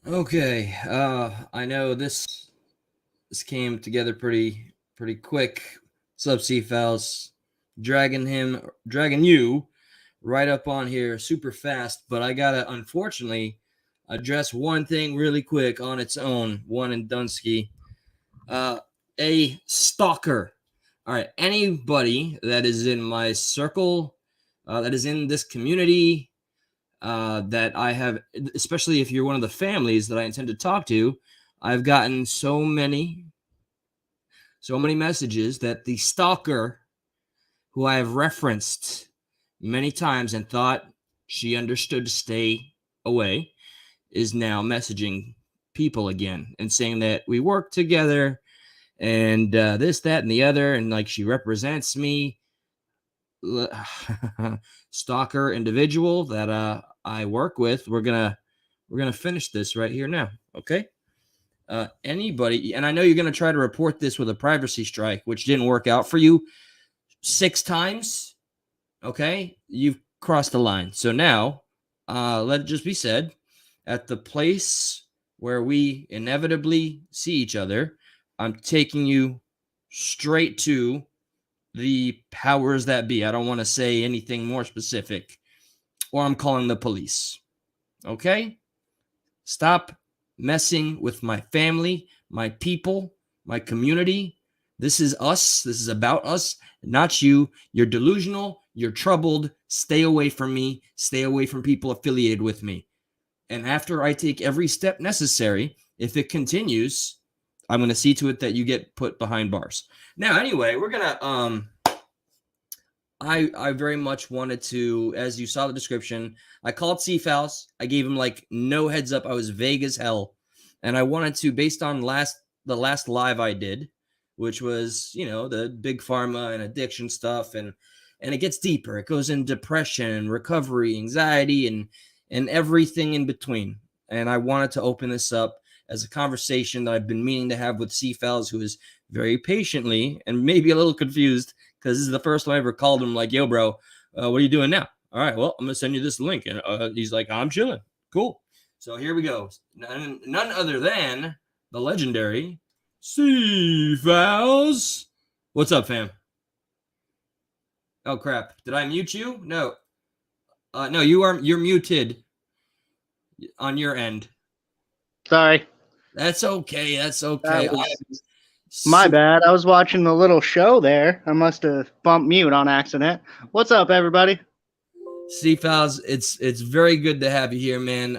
Okay. I know this came together pretty quick. Sub C files, dragging you right up on here super fast. But I gotta unfortunately address one thing really quick on its own. One in Dunsky. Uh, a stalker. All right. Anybody that is in my circle, that is in this community, that I have, especially if you're one of the families that I intend to talk to, I've gotten so many messages that the stalker who I have referenced many times and thought she understood to stay away is now messaging people again and saying that we work together and this, that, and the other, and like she represents me. Stalker individual that I work with. We're gonna finish this right here now. Okay. Anybody, and I know you're gonna try to report this with a privacy strike, which didn't work out for you 6 times. Okay, you've crossed the line. So now, let it just be said, at the place where we inevitably see each other, I'm taking you straight to the powers that be. I don't want to say anything more specific, or I'm calling the police. Okay? Stop messing with my family, my people, my community. This is us. This is about us, not you. You're delusional. You're troubled. Stay away from me. Stay away from people affiliated with me. And after I take every step necessary, if it continues, I'm going to see to it that you get put behind bars. Now, anyway, we're going to I very much wanted to, as you saw the description, I called Cephals. I gave him like no heads up. I was vague as hell, and I wanted to, based on the last live I did, which was the big pharma and addiction stuff, and it gets deeper. It goes in depression, recovery, anxiety, and everything in between. And I wanted to open this up as a conversation that I've been meaning to have with Cephals, who is very patiently and maybe a little confused because this is the first time I ever called him like, yo, bro, what are you doing now? All right, well, I'm going to send you this link. And he's like, I'm chilling. Cool. So here we go. None other than the legendary C Files. What's up, fam? Oh, crap. Did I mute you? No. No, you're muted on your end. Sorry, That's okay. That's that okay. was my bad. I was watching the little show there. I must have bumped mute on accident. What's up, everybody? C Files, it's very good to have you here, man.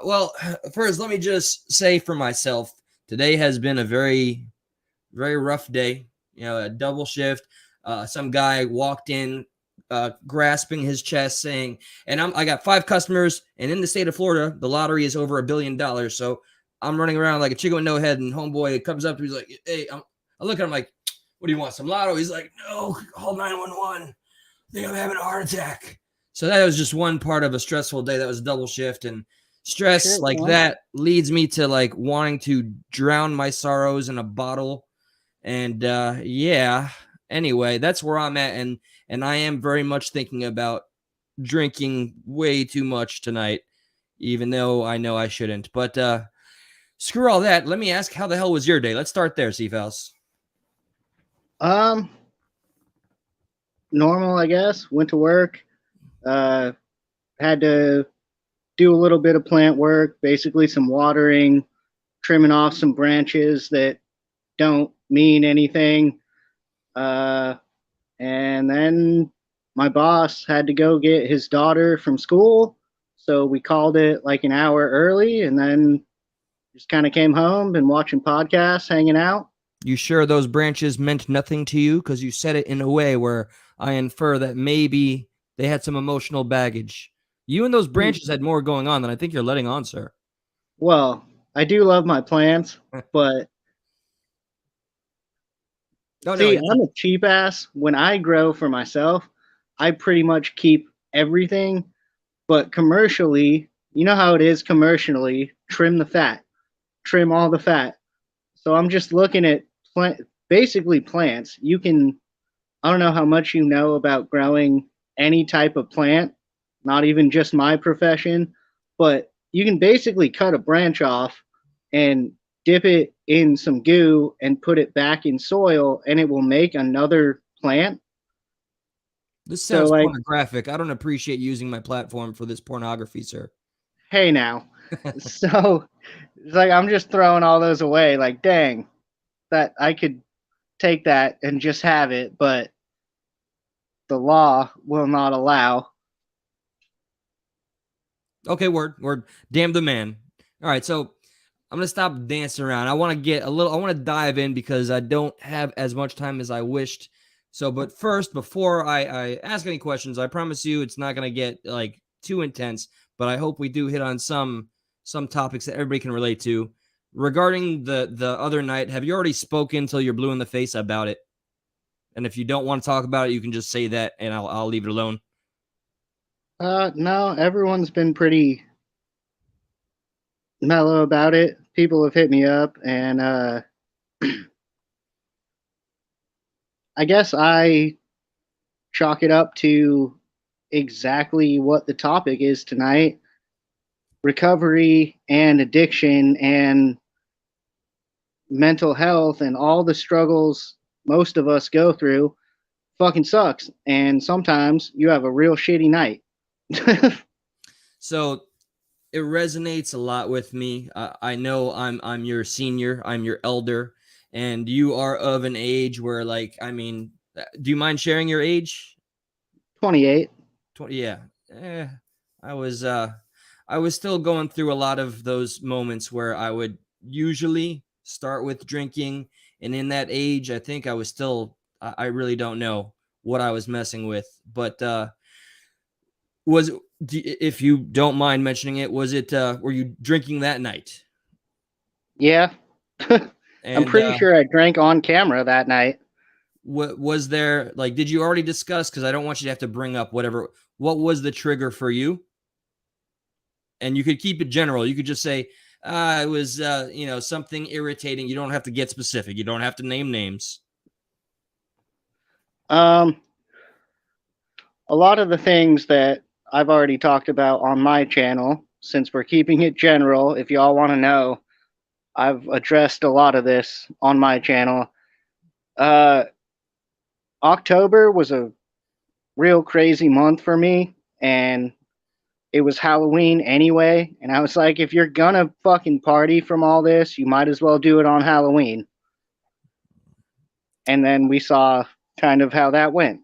Well, first let me just say for myself, today has been a very rough day. A double shift. Some guy walked in, grasping his chest, saying, "And I got 5 customers, and in the state of Florida, the lottery is over $1 billion. So I'm running around like a chicken with no head." And homeboy comes up to me, he's like, "Hey," I look at him like, "What do you want? Some lotto?" He's like, "No, call 911. I think I'm having a heart attack." So that was just one part of a stressful day. That was a double shift, and stress Shit, like man. that leads me to like wanting to drown my sorrows in a bottle. And yeah, anyway, that's where I'm at, and I am very much thinking about drinking way too much tonight, even though I know I shouldn't. But screw all that. Let me ask, how the hell was your day? Let's start there, Cephals. Um, Normal, I guess. Went to work. Uh, had to do a little bit of plant work, basically some watering, trimming off some branches that don't mean anything. Uh, and then my boss had to go get his daughter from school, so we called it like an hour early, and then just kind of came home, been watching podcasts, hanging out. You sure those branches meant nothing to you? Because you said it in a way where I infer that maybe they had some emotional baggage. You and those branches had more going on than I think you're letting on, sir. Well, I do love my plants, but Oh no, see, I'm a cheap ass. When I grow for myself, I pretty much keep everything, but commercially, you know how it is commercially, trim the fat, trim all the fat. So I'm just looking at basically plants. You can, I don't know how much you know about growing any type of plant, not even just my profession, but you can basically cut a branch off and dip it in some goo and put it back in soil, and it will make another plant. This So, sounds like, pornographic. I don't appreciate using my platform for this pornography, sir. hey now. So it's like I'm just throwing all those away. Like, dang, that I could take that and just have it, but the law will not allow. Okay, word. Damn the man. All right, so I'm gonna stop dancing around. I want to get a little. I want to dive in because I don't have as much time as I wished. So, but first, before I ask any questions, I promise you it's not gonna get like too intense. But I hope we do hit on some topics that everybody can relate to. Regarding the other night, have you already spoken till you're blue in the face about it? And if you don't want to talk about it, you can just say that, and I'll leave it alone. No, everyone's been pretty mellow about it. People have hit me up, and I guess I chalk it up to exactly what the topic is tonight: recovery and addiction and mental health and all the struggles most of us go through. Fucking sucks. And sometimes you have a real shitty night. So it resonates a lot with me. I know I'm your senior, I'm your elder, and you are of an age where, like, I mean, do you mind sharing your age? 28. 20, yeah. Eh, I was uh I was still going through a lot of those moments where I would usually start with drinking, and in that age, I think I was still I really don't know what I was messing with, but was if you don't mind mentioning it, was it were you drinking that night? Yeah. I'm And pretty sure I drank on camera that night. what was there, like, did you already discuss, because I don't want you to have to bring up whatever, what was the trigger for you? And you could keep it general. You could just say it was something irritating. You don't have to get specific. You don't have to name names. Um, a lot of the things that I've already talked about on my channel, since we're keeping it general, if y'all want to know, I've addressed a lot of this on my channel. Uh, October was a real crazy month for me, and it was Halloween anyway. And I was like, if you're gonna fucking party from all this, you might as well do it on Halloween. And then we saw kind of how that went.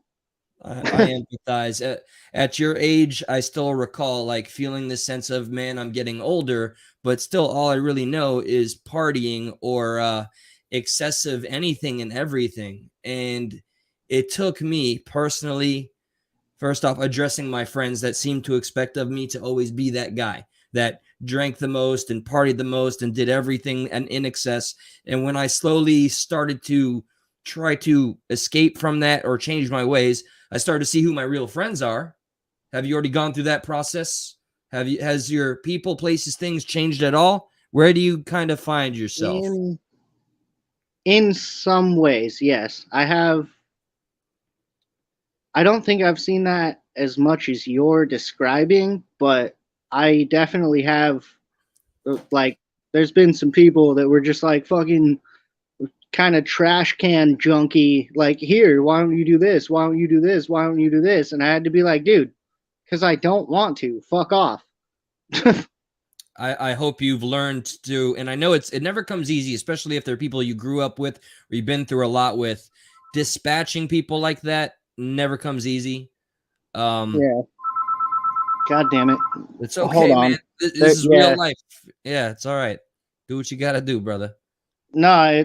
I empathize. At your age, I still recall like feeling this sense of, man, I'm getting older, but still all I really know is partying or excessive anything and everything. And it took me personally, first off, addressing my friends that seemed to expect of me to always be that guy that drank the most and partied the most and did everything and in excess. And when I slowly started to try to escape from that or change my ways, I started to see who my real friends are. Have you already gone through that process? Has your people, places, things changed at all? Where do you kind of find yourself? In in some ways, yes. I don't think I've seen that as much as you're describing, but I definitely have like there's been some people that were just like fucking kind of trash can junkie, like, here, why don't you do this? Why don't you do this? Why don't you do this? And I had to be like, dude, because I don't want to. Fuck off. I hope you've learned to, and I know it never comes easy, especially if they're people you grew up with or you've been through a lot with. Dispatching people like that never comes easy. Yeah. God damn it. It's Hold okay, man. on. This is real Yeah. life. Yeah, it's all right. Do what you got to do, brother. No,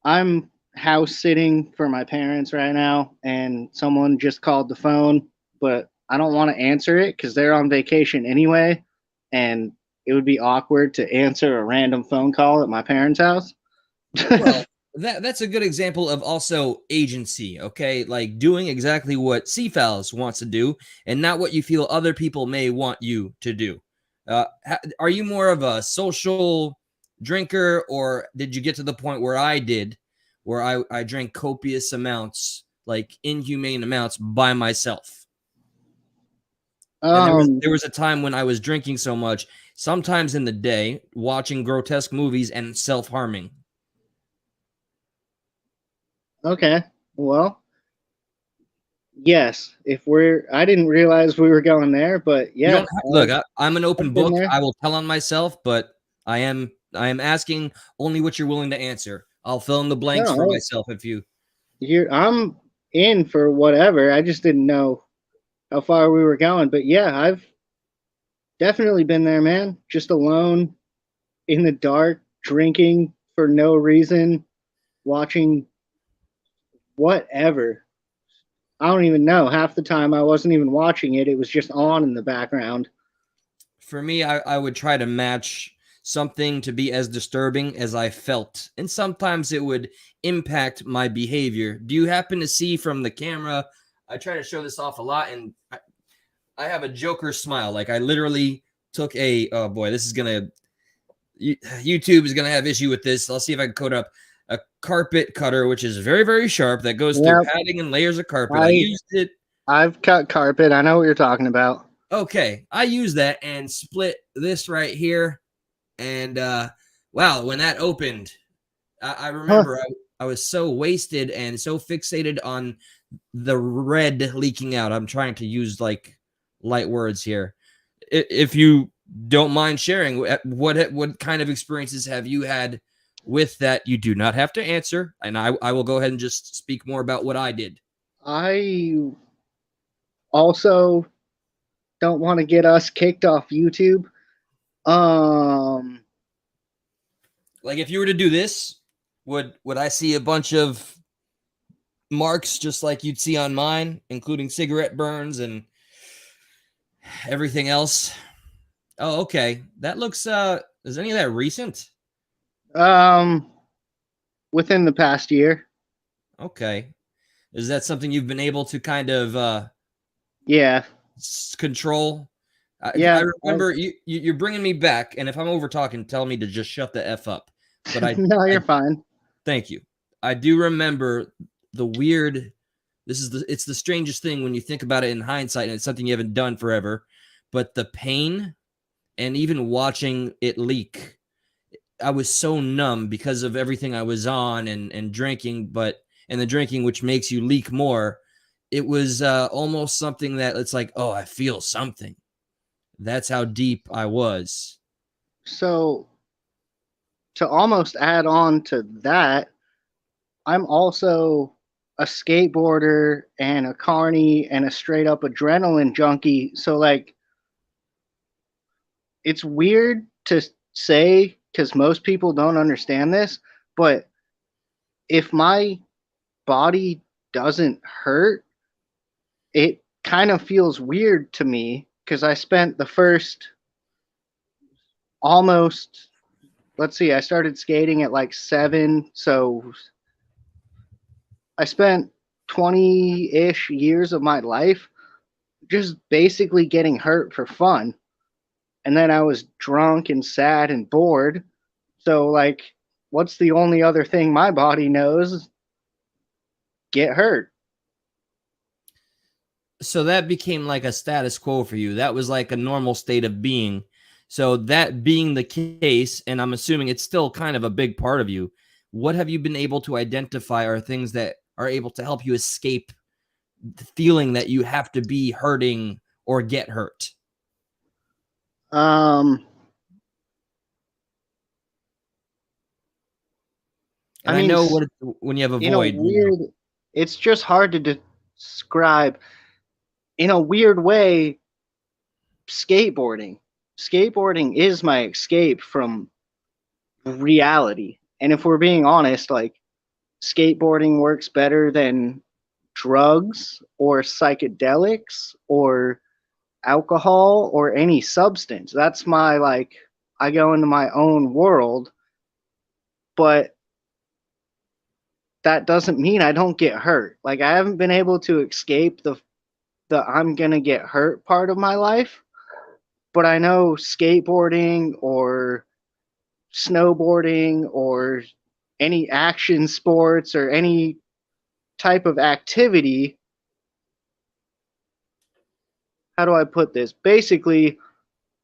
I'm house sitting for my parents right now, and someone just called the phone, but I don't want to answer it because they're on vacation anyway, and it would be awkward to answer a random phone call at my parents' house. Well, that's a good example of also agency, okay? Like doing exactly what CFALS wants to do and not what you feel other people may want you to do. Are you more of a social drinker, or did you get to the point where I did, where I drank copious amounts, like inhumane amounts by myself? And there was Um, there was a time when I was drinking so much, sometimes in the day, watching grotesque movies and self-harming. okay. Well, yes. I didn't realize we were going there, but You yeah, don't have, look, I'm an open I've been book. there. I will tell on myself, but I am asking only what you're willing to answer. I'll fill in the blanks for No, myself if you. I'm in for whatever. I just didn't know how far we were going, but yeah, I've definitely been there, man. Just alone in the dark, drinking for no reason, watching whatever. I don't even know. Half the time I wasn't even watching it. It was just on in the background. For me, I would try to match something to be as disturbing as I felt, and sometimes it would impact my behavior. Do you happen to see from the camera? I try to show this off a lot, and I have a Joker smile. Like I literally took a, oh boy, this is gonna, YouTube is gonna have issue with this. I'll see if I can code up a carpet cutter, which is very very sharp that goes through Yep. padding and layers of carpet. I I used it. I've cut carpet. I know what you're talking about. Okay, I used that and split this right here. And wow, when that opened, I Huh. remember I was so wasted and so fixated on the red leaking out. I'm trying to use like light words here. If you don't mind sharing, what kind of experiences have you had with that? You do not have to answer, and I will go ahead and just speak more about what I did. I also don't want to get us kicked off YouTube. Um, Like if you were to do this, would I see a bunch of marks just like you'd see on mine, including cigarette burns and everything else? Oh, okay. That looks is any of that recent? um, within the past year. Okay. Is that something you've been able to kind of Yeah. control? I Yeah. remember you're bringing me back, and if I'm over talking, tell me to just shut the f up. But No, I you're fine. thank you. I do remember the weird. It's the strangest thing when you think about it in hindsight, and it's something you haven't done forever. But the pain and even watching it leak, I was so numb because of everything I was on and drinking, and the drinking which makes you leak more. It was almost something that it's like, oh, I feel something. That's how deep I was. So to almost add on to that, I'm also a skateboarder and a carny and a straight up adrenaline junkie. So like it's weird to say because most people don't understand this, but if my body doesn't hurt, it kind of feels weird to me because I spent the first almost, let's see, I started skating at like 7, so I spent 20-ish years of my life just basically getting hurt for fun. And then I was drunk and sad and bored. So like what's the only other thing my body knows? Get hurt. So that became like a status quo for you. That was like a normal state of being. So that being the case, and I'm assuming it's still kind of a big part of you, what have you been able to identify are things that are able to help you escape the feeling that you have to be hurting or get hurt? Um I And I mean know when you have a in a void, weird, it's just hard to describe. In a weird way, skateboarding. Skateboarding is my escape from reality. And if we're being honest, like skateboarding works better than drugs or psychedelics or alcohol or any substance. That's my like I go into my own world, but that doesn't mean I don't get hurt. Like I haven't been able to escape the I'm going to get hurt part of my life, but I know skateboarding or snowboarding or any action sports or any type of activity how do I put this? Basically,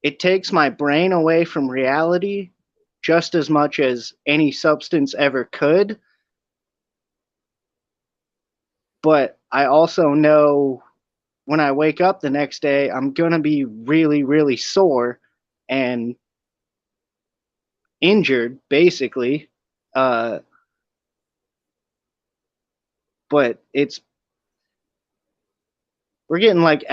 it takes my brain away from reality just as much as any substance ever could. But I also know when I wake up the next day, I'm going to be really, really sore and injured, basically. Uh, but we're getting like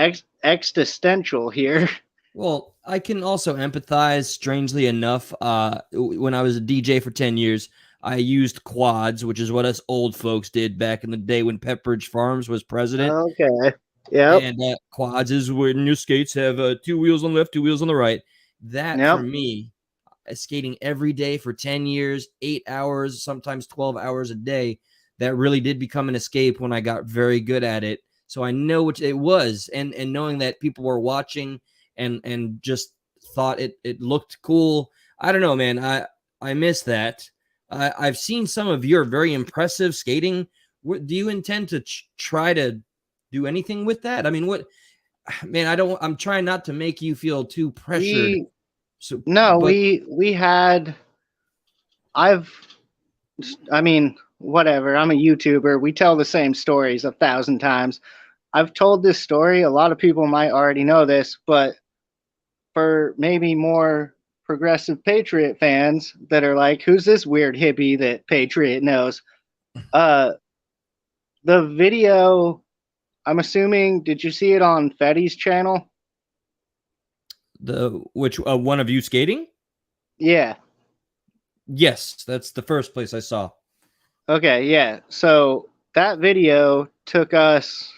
existential here. Well, I can also empathize, strangely enough. When I was a DJ for 10 years, I used quads, which is what us old folks did back in the day when Pepperidge Farms was president. Okay. Yep. And quads is when your skates have two wheels on the left, two wheels on the right. That for Yep. me, skating every day for 10 years, 8 hours, sometimes 12 hours a day, that really did become an escape when I got very good at it. So I know what it was. And knowing that people were watching and just thought it looked cool. I don't know, man. I miss that. I've seen some of your very impressive skating. Do you intend to try to do anything with that? I mean, what, man, I'm trying not to make you feel too pressured. We So, no, but we had I've I mean, whatever. I'm a YouTuber. We tell the same stories 1,000 times. I've told this story. A lot of people might already know this, but for maybe more progressive Patriot fans that are like, who's this weird hippie that Patriot knows? Uh, the video, I'm assuming, did you see it on Fetty's channel? the which one of you skating? Yeah. Yes, that's the first place I saw. Okay. Yeah. So that video took us,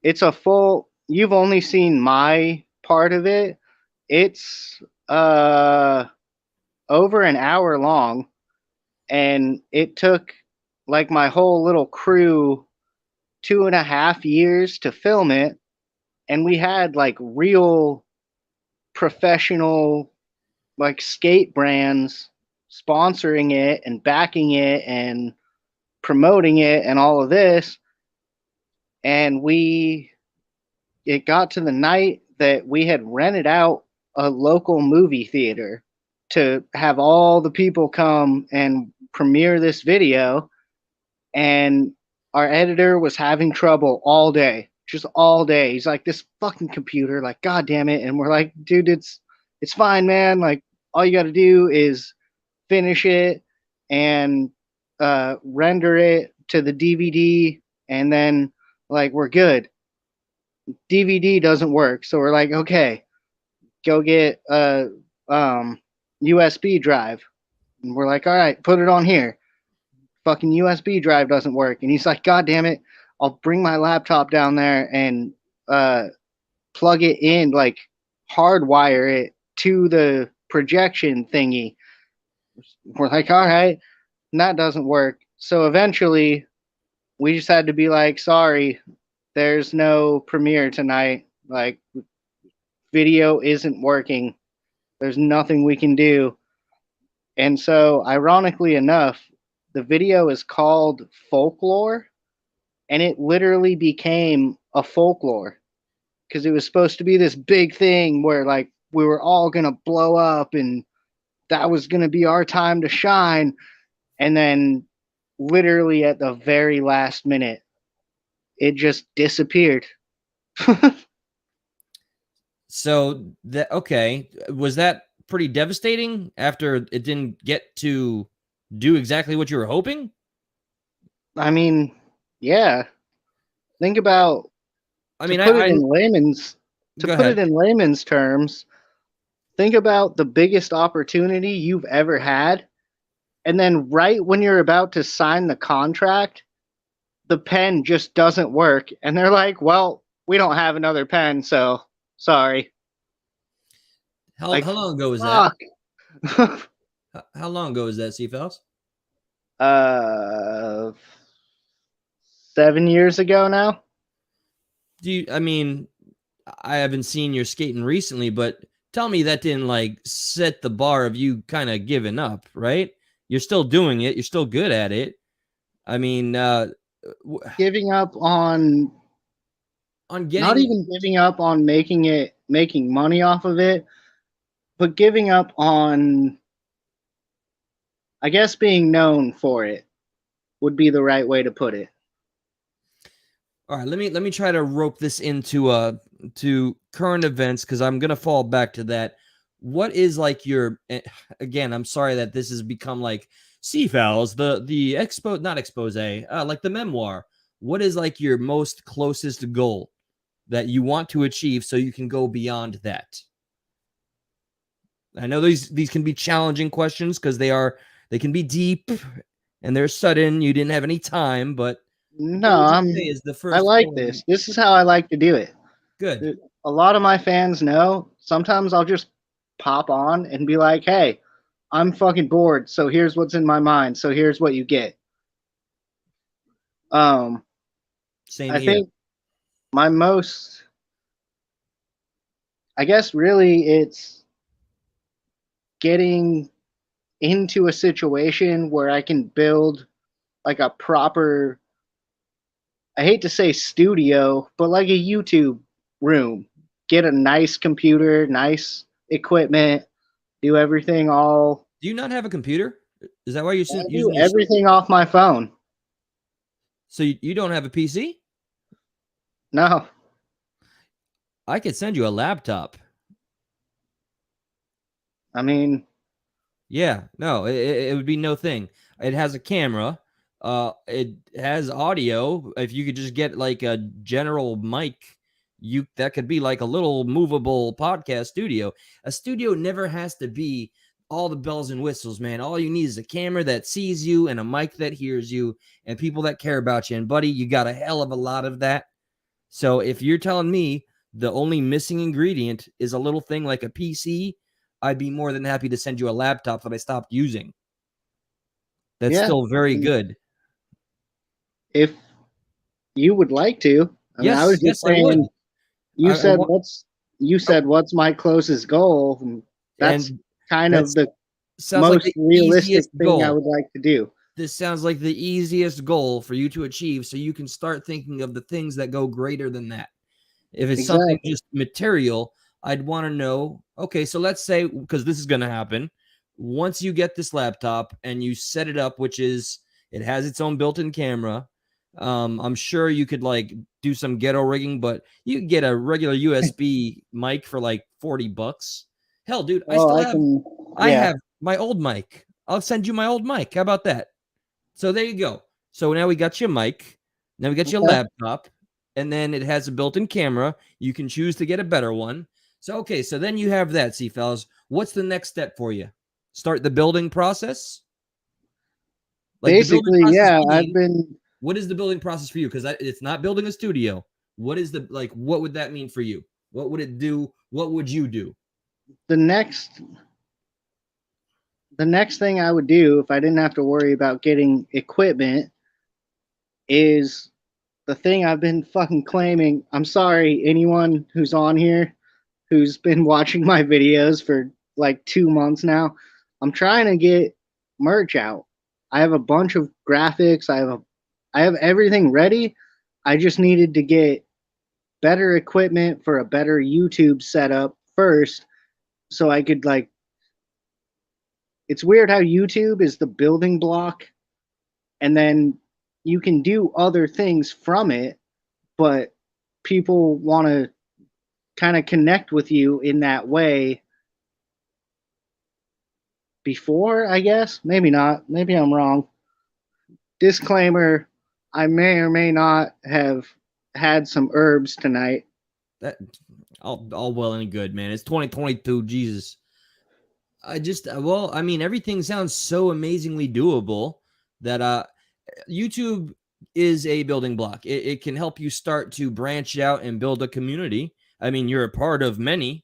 it's a full, you've only seen my part of it. It's over an hour long, and it took like my whole little crew 2.5 years to film it, and we had like real professional like skate brands sponsoring it and backing it and promoting it and all of this. And it got to the night that we had rented out a local movie theater to have all the people come and premiere this video. And our editor was having trouble all day, just all day. He's like, this fucking computer, like, god damn it. And we're like, dude, it's fine, man. Like, all you got to do is finish it and render it to the DVD, and then like we're good. DVD doesn't work, so we're like, okay, go get a USB drive. And we're like, all right, put it on here. Fucking USB drive doesn't work. And he's like, God damn it, I'll bring my laptop down there and uh, plug it in, like hardwire it to the projection thingy. We're like, all right, and that doesn't work. So eventually, we just had to be like, sorry, there's no premiere tonight. Like, video isn't working. There's nothing we can do. And so, ironically enough, the video is called Folklore, and it literally became a folklore because it was supposed to be this big thing where, like, we were all going to blow up and that was going to be our time to shine. And then, literally, at the very last minute, it just disappeared. So that okay, was that pretty devastating after it didn't get to do exactly what you were hoping? I mean, yeah. Think about I to mean, put it I in layman's to go put it ahead. in layman's terms, think about the biggest opportunity you've ever had, and then right when you're about to sign the contract, the pen just doesn't work, and they're like, "Well, we don't have another pen, so sorry." How Like, long ago was that? fuck. How long ago was that, Seafells? uh, 7 years ago now. I mean, I haven't seen your skating recently, but tell me that didn't like set the bar of you kind of giving up, right? You're still doing it. You're still good at it. I mean, Giving up on on Not getting. even giving up on making money off of it, but giving up on, I guess, being known for it would be the right way to put it. All right, let me try to rope this into to current events because I'm gonna fall back to that. What is like your again? I'm sorry that this has become like Seafowls, the expo, not expose, like the memoir. What is like your most closest goal that you want to achieve so you can go beyond that? I know these can be challenging questions because they can be deep and they're sudden. You didn't have any time, but No, what would you say is the I first like goal? this. This is how I like to do it. Good. A lot of my fans know. Sometimes I'll just pop on and be like, "Hey, I'm fucking bored, so here's what's in my mind. So here's what you get." Um, Same I here. think my most, I guess, really, it's getting into a situation where I can build like a proper, I hate to say studio, but like a YouTube room. Get a nice computer, nice equipment, do everything all. Do you not have a computer? Is that why you're I do using your? everything off my phone. So you don't have a PC? No, I could send you a laptop. I mean, Yeah, no, it would be no thing. It has a camera. It has audio. If you could just get like a general mic, you that could be like a little movable podcast studio. A studio never has to be all the bells and whistles, man. All you need is a camera that sees you and a mic that hears you and people that care about you. And buddy, you got a hell of a lot of that. So if you're telling me the only missing ingredient is a little thing like a PC, I'd be more than happy to send you a laptop that I stopped using. That's yeah. still I very mean, good. if you would like to, I mean, I Yes, was just yes, I would. saying. You I said want, what's you said what's my closest goal? And that's and kind of that's the sounds like most the realistic easiest thing I goal. would like to do. This sounds like the easiest goal for you to achieve so you can start thinking of the things that go greater than that. If it's something Exactly. just material, I'd want to know, okay, so let's say, because this is going to happen, once you get this laptop and you set it up, which is, it has its own built-in camera. I'm sure you could like do some ghetto rigging, but you can get a regular USB mic for like $40. Hell, dude, Oh, I can. I Yeah. have my old mic. I'll send you my old mic. How about that? So there you go. So now we got your mic. Now we got your Okay. laptop. And then it has a built-in camera. You can choose to get a better one. So okay, so then you have that, see, fellas. What's the next step for you? Start the building process? Like the building Basically, process yeah. I've being, been what is the building process for you? Because it's not building a studio. What is the like? What would that mean for you? What would it do? What would you do? the next the next thing I would do if I didn't have to worry about getting equipment is the thing I've been fucking claiming. I'm sorry, anyone who's on here who's been watching my videos for like 2 months now. I'm trying to get merch out. I have a bunch of graphics. I have everything ready. I just needed to get better equipment for a better YouTube setup first so I could like it's weird how YouTube is the building block and then you can do other things from it, but people want to kind of connect with you in that way before, I guess. Maybe not. Maybe I'm wrong. Disclaimer, I may or may not have had some herbs tonight. That all well and good, man. It's 2022. Jesus. Well, I mean, everything sounds so amazingly doable that YouTube is a building block. It can help you start to branch out and build a community. I mean, you're a part of many.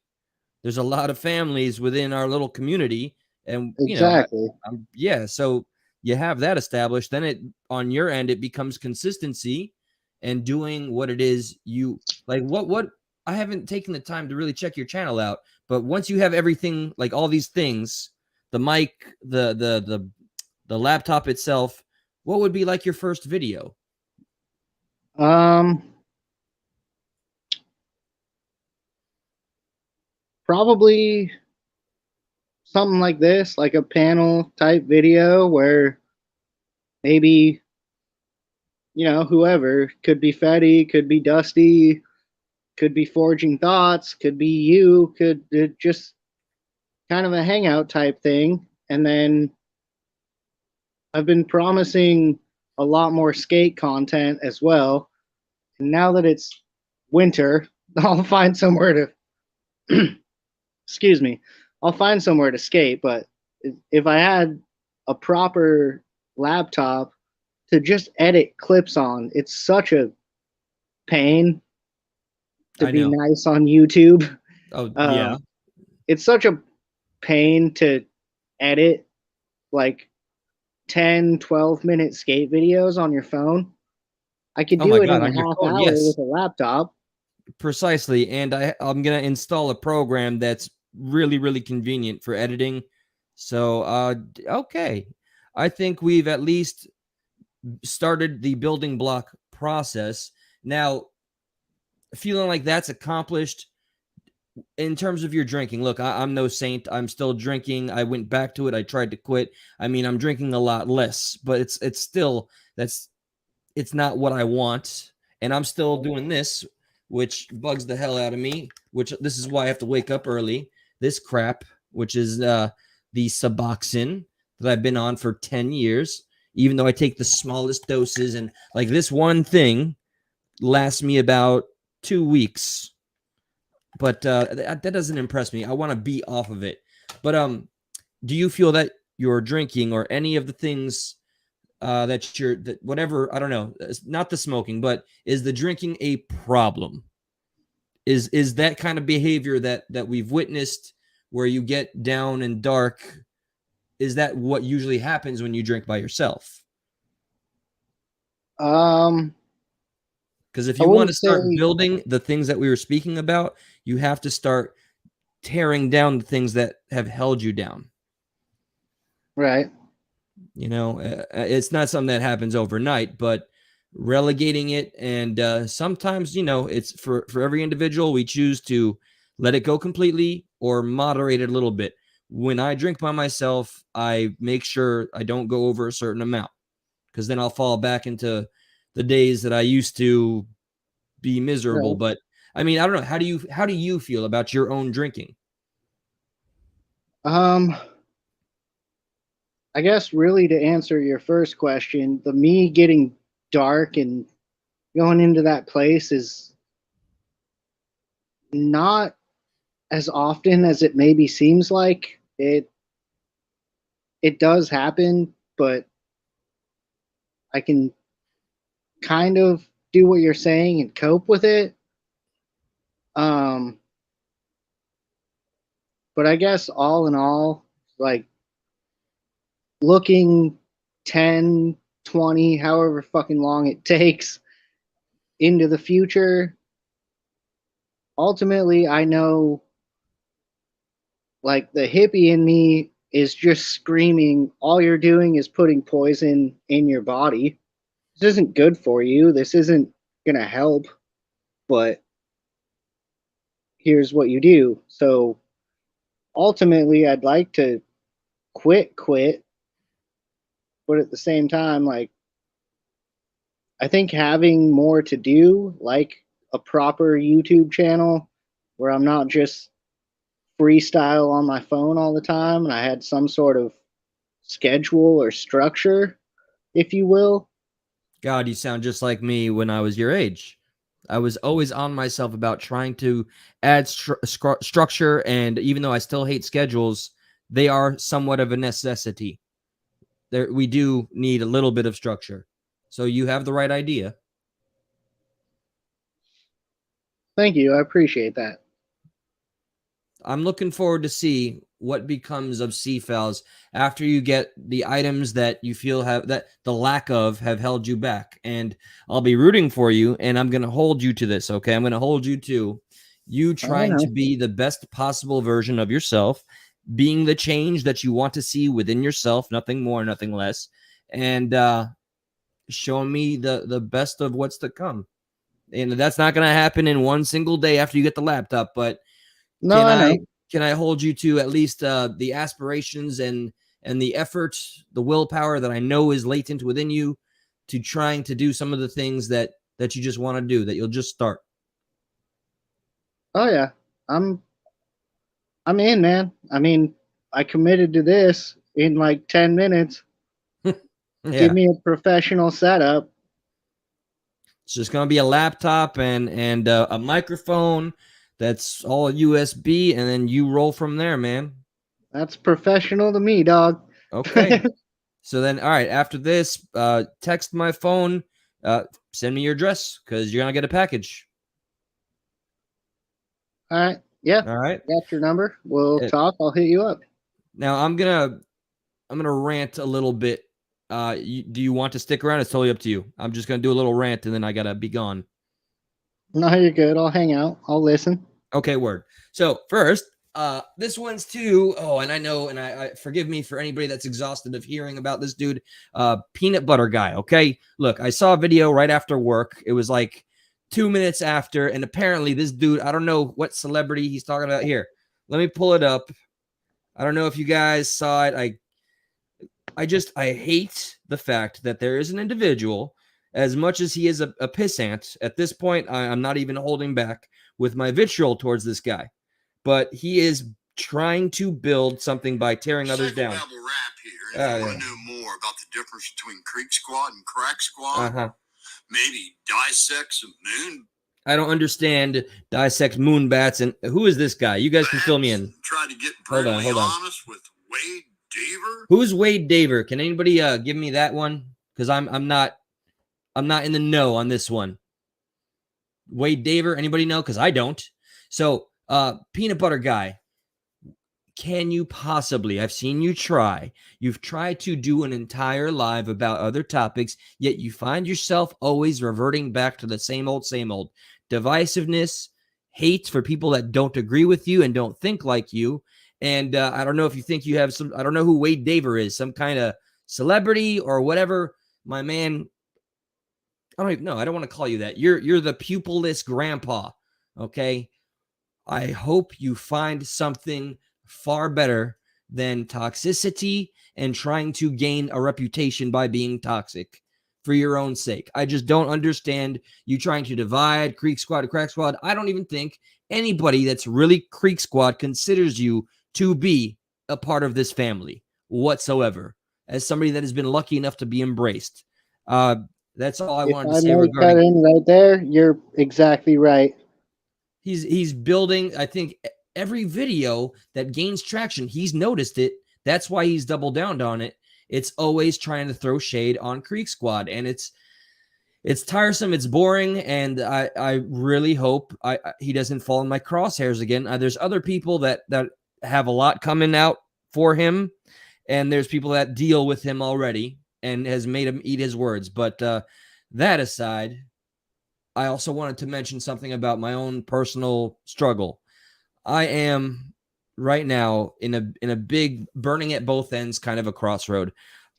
There's a lot of families within our little community, and Exactly. yeah. So you have that established. Then it on your end, it becomes consistency and doing what it is you like. What I haven't taken the time to really check your channel out, but once you have everything, like all these things, the mic, the laptop itself, what would be like your first video? Um, Probably something like this, like a panel type video where maybe, whoever could be Fetty, could be Dusty, could be Forging Thoughts, could be you, could just kind of a hangout type thing. And then I've been promising a lot more skate content as well. And now that it's winter, I'll find somewhere to, excuse me, I'll find somewhere to skate. But if I had a proper laptop to just edit clips on, it's such a pain to I be know. nice on YouTube. Oh, yeah. Um, it's such a pain to edit like 10, 12-minute skate videos on your phone. I could Oh my do it in God, a on your half phone. hour Yes, with a laptop. precisely. And I'm gonna install a program that's really, really convenient for editing. So, okay. I think we've at least started the building block process. Now, feeling like that's accomplished in terms of your drinking. Look, I'm no saint. I'm still drinking. I went back to it. I tried to quit. I mean, I'm drinking a lot less, but it's still that's it's not what I want. And I'm still doing this, which bugs the hell out of me. Which this is why I have to wake up early. This crap, which is the Suboxone that I've been on for 10 years, even though I take the smallest doses. And like this one thing lasts me about 2 weeks. But that doesn't impress me. I want to be off of it. But do you feel that your drinking or any of the things that you're that whatever, I don't know, not the smoking, but is the drinking a problem? Is that kind of behavior that we've witnessed where you get down and dark? Is that what usually happens when you drink by yourself? Um, Because if I you want wouldn't to start say building the things that we were speaking about, you have to start tearing down the things that have held you down. right. It's not something that happens overnight, but relegating it, and sometimes it's for every individual. We choose to let it go completely or moderate it a little bit. When I drink by myself, I make sure I don't go over a certain amount, because then I'll fall back into the days that I used to be miserable. Right. But I mean, I don't know, how do you feel about your own drinking? Um, I guess really to answer your first question, the me getting dark and going into that place is not as often as it maybe seems like. It does happen, but I can kind of do what you're saying and cope with it. Um, but I guess all in all, like looking 10, 20, however fucking long it takes into the future, ultimately I know like the hippie in me is just screaming, all you're doing is putting poison in your body. This isn't good for you. This isn't going to help, but here's what you do. So ultimately, I'd like to quit, but at the same time, like, I think having more to do, like a proper YouTube channel where I'm not just freestyle on my phone all the time and I had some sort of schedule or structure, if you will. God, you sound just like me when I was your age. I was always on myself about trying to add structure, and even though I still hate schedules, they are somewhat of a necessity. We do need a little bit of structure. So you have the right idea. Thank you. I appreciate that. I'm looking forward to see what becomes of CFALs after you get the items that you feel have that the lack of have held you back. And I'll be rooting for you, and I'm going to hold you to this. Okay. I'm going to hold you to you I trying to know. be the best possible version of yourself, being the change that you want to see within yourself, nothing more, nothing less. And showing me the best of what's to come. And that's not going to happen in one single day after you get the laptop, but No, can I I know. can I hold you to at least the aspirations and the effort, the willpower that I know is latent within you to trying to do some of the things that you just want to do, that you'll just start? Oh yeah, I'm in, man. I mean, I committed to this in like 10 minutes. Give Yeah. me a professional setup. It's just going to be a laptop and a microphone that's all USB, and then you roll from there, man. That's professional to me, dog. Okay. So then, all right, after this, text my phone, send me your address because you're going to get a package. All right. Yeah. All right. Got your number. We'll It, talk. I'll hit you up. now I'm gonna rant a little bit. Do you want to stick around? It's totally up to you. I'm just gonna do a little rant and then I gotta be gone. No, you're good. I'll hang out. I'll listen. Okay, word. So first, this one's too. Oh, and I know, and I forgive me for anybody that's exhausted of hearing about this dude, peanut butter guy. Okay, look, I saw a video right after work. It was like 2 minutes after, and apparently this dude, I don't know what celebrity he's talking about here. Let me pull it up. I don't know if you guys saw it. I hate the fact that there is an individual, as much as he is a pissant. At this point, I'm not even holding back with my vitriol towards this guy, but he is trying to build something by tearing others down. Level rap here. If you want to know more about the difference between Creek Squad and Crack Squad, maybe dissect some moon. I don't understand dissect moon bats. And who is this guy? You guys can fill me in. Try to get brutally honest with Wade Daver. Who's Wade Daver? Can anybody give me that one? Because I'm not in the know on this one. Wade Daver, anybody know? Because I don't. So peanut butter guy, can you possibly, I've seen you try, you've tried to do an entire live about other topics, yet you find yourself always reverting back to the same old divisiveness, hate for people that don't agree with you and don't think like you. And I don't know if you think you have some, I don't know who Wade Daver is, some kind of celebrity or whatever. My man, I don't even know. I don't want to call you that. You're the pupilless grandpa. Okay. I hope you find something far better than toxicity and trying to gain a reputation by being toxic for your own sake. I just don't understand you trying to divide Creek Squad to Crack Squad. I don't even think anybody that's really Creek Squad considers you to be a part of this family whatsoever, as somebody that has been lucky enough to be embraced. That's all I wanted to say regarding. Cut in right there, you're exactly right. He's building, I think, every video that gains traction, he's noticed it. That's why he's doubled down on it. It's always trying to throw shade on Creek Squad, and it's tiresome, it's boring, and I really hope he doesn't fall in my crosshairs again. There's other people that have a lot coming out for him, and there's people that deal with him already and has made him eat his words. But that aside, I also wanted to mention something about my own personal struggle. I am right now in a big burning at both ends kind of a crossroad.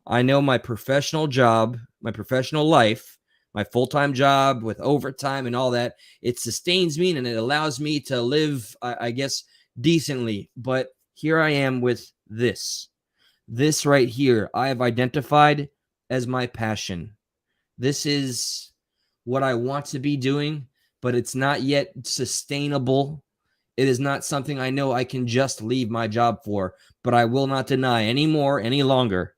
I know my professional job, my professional life, my full-time job with overtime and all that, it sustains me and it allows me to live, I guess, decently. But here I am with this right here. I have identified as my passion. This is what I want to be doing, but it's not yet sustainable. It is not something I know I can just leave my job for, but I will not deny any longer.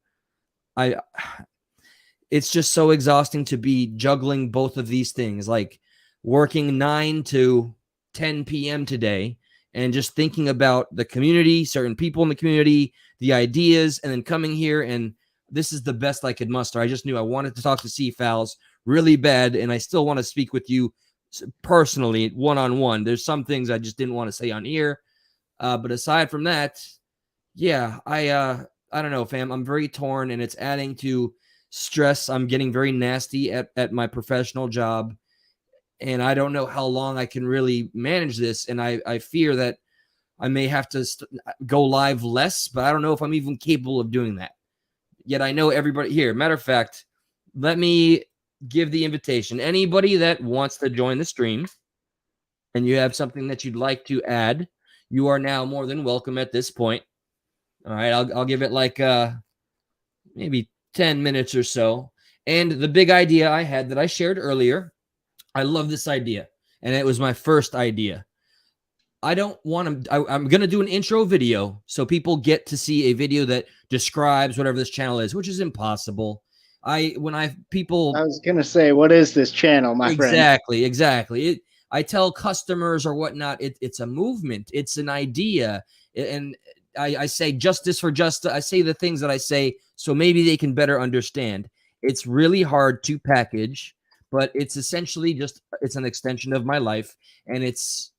It's just so exhausting to be juggling both of these things, like working 9 to 10 p.m. today and just thinking about the community, certain people in the community, the ideas, and then coming here, and this is the best I could muster. I just knew I wanted to talk to C-Fouls really bad, and I still want to speak with you personally, one-on-one. There's some things I just didn't want to say on here, but aside from that, yeah, I don't know, fam. I'm very torn, and it's adding to stress. I'm getting very nasty at my professional job, and I don't know how long I can really manage this, and I fear that I may have to go live less, but I don't know if I'm even capable of doing that. Yet I know everybody here. Matter of fact, let me give the invitation. Anybody that wants to join the stream and you have something that you'd like to add, you are now more than welcome at this point. All right, I'll give it like maybe 10 minutes or so. And the big idea I had that I shared earlier, I love this idea, and it was my first idea. I don't want to. I'm going to do an intro video so people get to see a video that describes whatever this channel is, which is impossible. I was gonna say, what is this channel, my friend? Exactly. I tell customers or whatnot, it's a movement, it's an idea, and I say justice for justice. I say the things that I say so maybe they can better understand. It's really hard to package, but it's essentially just it's an extension of my life, and it's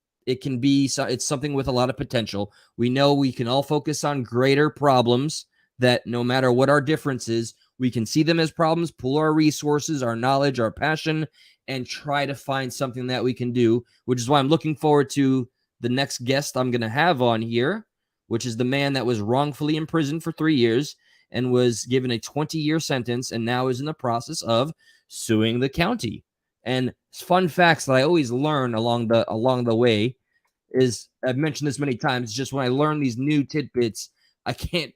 something with a lot of potential. We know we can all focus on greater problems that no matter what our differences, we can see them as problems, pool our resources, our knowledge, our passion, and try to find something that we can do, which is why I'm looking forward to the next guest I'm going to have on here, which is the man that was wrongfully imprisoned for 3 years and was given a 20-year sentence and now is in the process of suing the county. And fun facts that I always learn along the way is, I've mentioned this many times, just when I learn these new tidbits, I can't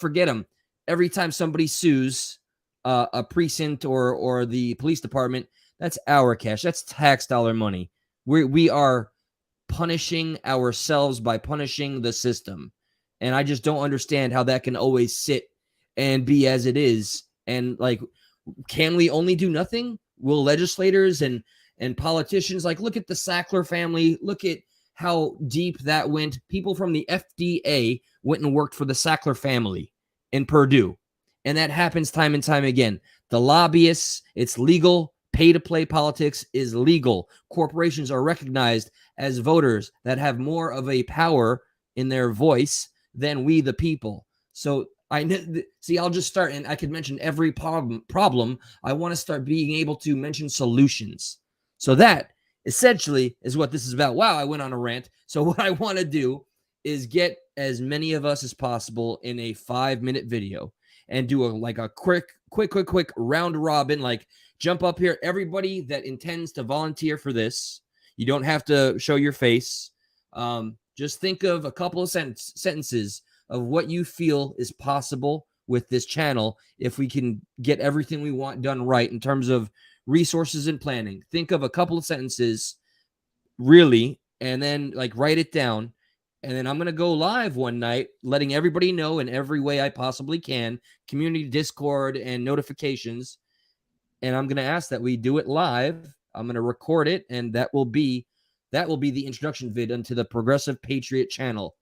forget them. Every time somebody sues a precinct or the police department, that's our cash. That's tax dollar money. We are punishing ourselves by punishing the system. And I just don't understand how that can always sit and be as it is. And like, can we only do nothing? Will legislators and politicians, like, look at the Sackler family, look at how deep that went. People from the FDA went and worked for the Sackler family in Purdue. And that happens time and time again. The lobbyists, it's legal. Pay-to-play politics is legal. Corporations are recognized as voters that have more of a power in their voice than we, the people. So I'll just start, and I could mention every problem. I want to start being able to mention solutions. So that essentially is what this is about. Wow, I went on a rant. So what I want to do is get as many of us as possible in a 5-minute video and do a quick round robin, like jump up here. Everybody that intends to volunteer for this, you don't have to show your face. Just think of a couple of sentences of what you feel is possible with this channel if we can get everything we want done right in terms of resources and planning. Think of a couple of sentences, really, and then like write it down. And then I'm going to go live one night, letting everybody know in every way I possibly can, community Discord and notifications. And I'm going to ask that we do it live. I'm going to record it, and that will be the introduction vid into the Progressive Patriot channel.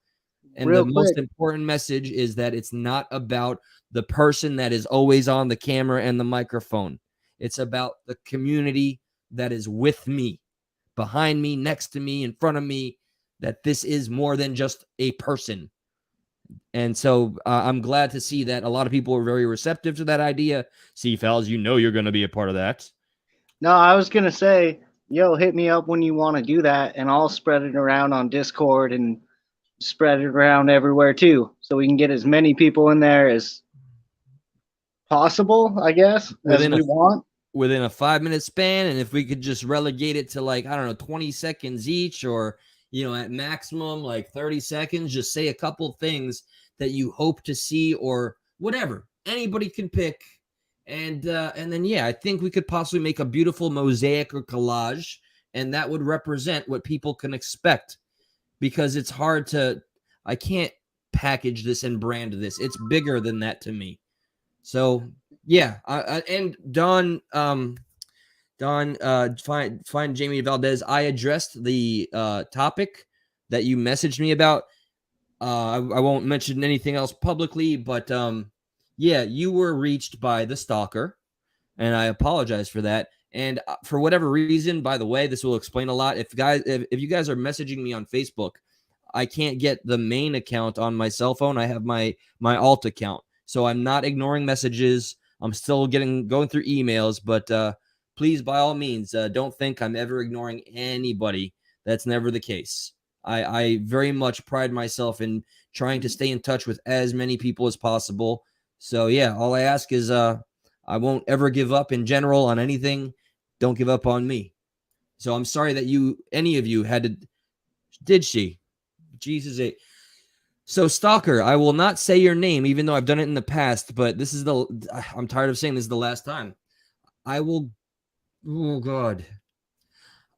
And Real the quick, most important message is that it's not about the person that is always on the camera and the microphone. It's about the community that is with me, behind me, next to me, in front of me, that this is more than just a person. And so I'm glad to see that a lot of people are very receptive to that idea. See, fellas, you know you're going to be a part of that. no, I was gonna say, yo, hit me up when you want to do that, and I'll spread it around on Discord and spread it around everywhere too, so we can get as many people in there as possible, I guess, as we want. Within a 5-minute span, and if we could just relegate it to, like, I don't know, 20 seconds each, or at maximum like 30 seconds, just say a couple things that you hope to see or whatever. Anybody can pick. And then, yeah, I think we could possibly make a beautiful mosaic or collage, and that would represent what people can expect, because it's hard I can't package this and brand this. It's bigger than that to me. So yeah, and Don, find Jamie Valdez. I addressed the topic that you messaged me about. I won't mention anything else publicly, but yeah, you were reached by the stalker, and I apologize for that. And for whatever reason, by the way, this will explain a lot. If you guys are messaging me on Facebook, I can't get the main account on my cell phone. I have my alt account, so I'm not ignoring messages. I'm still going through emails, but please, by all means, don't think I'm ever ignoring anybody. That's never the case. I very much pride myself in trying to stay in touch with as many people as possible. So yeah, all I ask is I won't ever give up in general on anything. Don't give up on me. So I'm sorry that any of you had to. Did she? Jesus. So, Stalker, I will not say your name, even though I've done it in the past, but this is I'm tired of saying this is the last time. I will, oh God.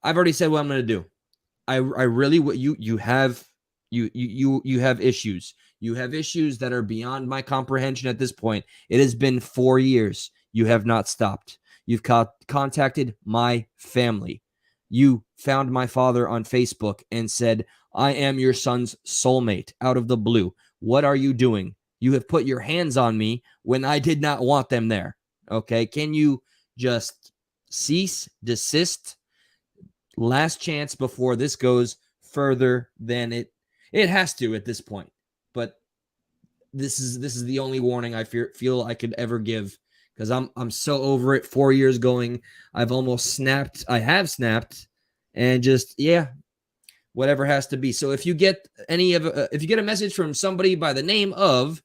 I've already said what I'm going to do. I really, you have issues. You have issues that are beyond my comprehension at this point. It has been 4 years. You have not stopped. You've contacted my family. You found my father on Facebook and said, I am your son's soulmate out of the blue. What are you doing? You have put your hands on me when I did not want them there. Okay. Can you just cease, desist? Last chance before this goes further than it has to at this point. But this is the only warning I feel I could ever give, because I'm so over it. 4 years going, I've almost snapped. I have snapped, and just whatever has to be. So if you get if you get a message from somebody by the name of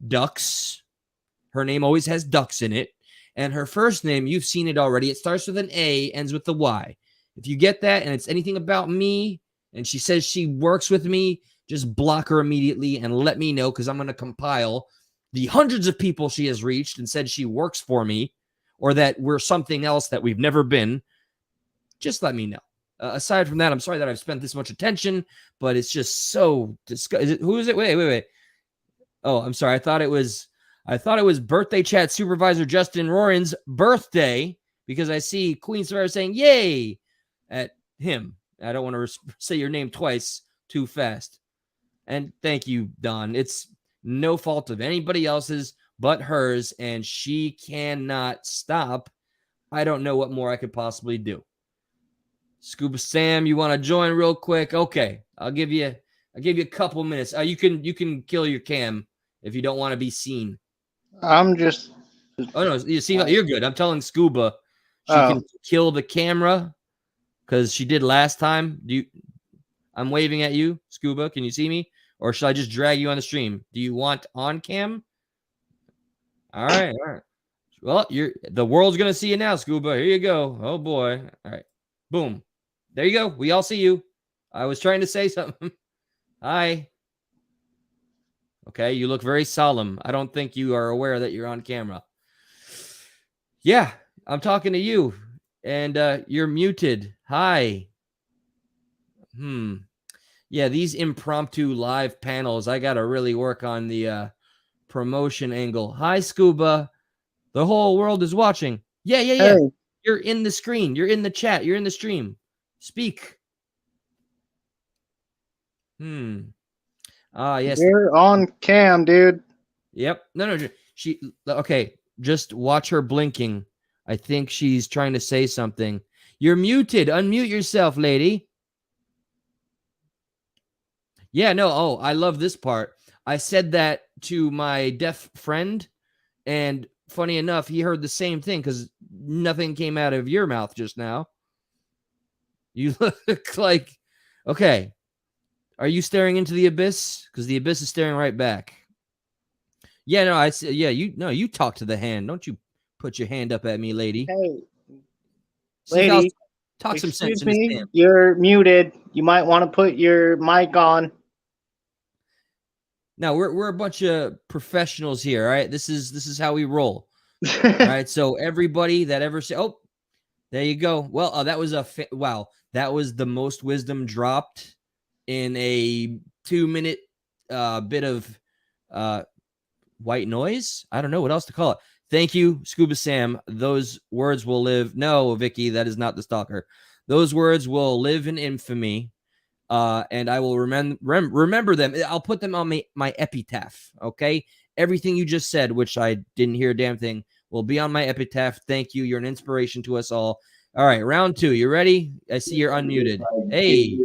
Ducks, her name always has Ducks in it, and her first name, you've seen it already. It starts with an A, ends with a Y. If you get that and it's anything about me and she says she works with me, just block her immediately and let me know, because I'm going to compile the hundreds of people she has reached and said she works for me, or that we're something else that we've never been. Just let me know. Aside from that, I'm sorry that I've spent this much attention, but it's just so disgusting. Who is it? Wait. Oh, I'm sorry. I thought it was birthday chat supervisor Justin Rorin's birthday, because I see Queen Survivor saying yay at him. I don't want to say your name twice too fast. And thank you, Don. It's no fault of anybody else's but hers, and she cannot stop. I don't know what more I could possibly do. Scuba Sam, you want to join real quick? Okay, I'll give you a couple minutes. You can kill your cam if you don't want to be seen. I'm just. Oh no, you see, you're good. I'm telling Scuba she can kill the camera, because she did last time. I'm waving at you, Scuba. Can you see me? Or should I just drag you on the stream? Do you want on cam? All right. Well, the world's gonna see you now, Scuba. Here you go. Oh boy. All right. Boom. There you go. We all see you. I was trying to say something. Hi. Okay, you look very solemn. I don't think you are aware that you're on camera. Yeah, I'm talking to you, and you're muted. Hi. Yeah, these impromptu live panels, I got to really work on the promotion angle. Hi, Scuba. The whole world is watching. Yeah. Hey. You're in the screen. You're in the chat. You're in the stream. Speak. Yes. You're on cam, dude. Yep. No. Okay. Just watch her blinking. I think she's trying to say something. You're muted. Unmute yourself, lady. Yeah, no. Oh, I love this part. I said that to my deaf friend, and funny enough, he heard the same thing, because nothing came out of your mouth just now. You look like, okay. Are you staring into the abyss? Because the abyss is staring right back. Yeah, no, you talk to the hand. Don't you put your hand up at me, lady. Hey, lady, talk some sense. Excuse me, you're muted. You might want to put your mic on. Now, we're a bunch of professionals here, all right? This is how we roll. All right, so everybody that ever say, oh, there you go. Well, that was wow. That was the most wisdom dropped in a 2-minute bit of white noise. I don't know what else to call it. Thank you, Scuba Sam. Those words will live. No, Vicky, that is not the stalker. Those words will live in infamy. And I will remember them. I'll put them on my epitaph. Okay, everything you just said, which I didn't hear a damn thing, will be on my epitaph. Thank you. You're an inspiration to us all. All right, round 2. You ready? I see you're unmuted. Hey.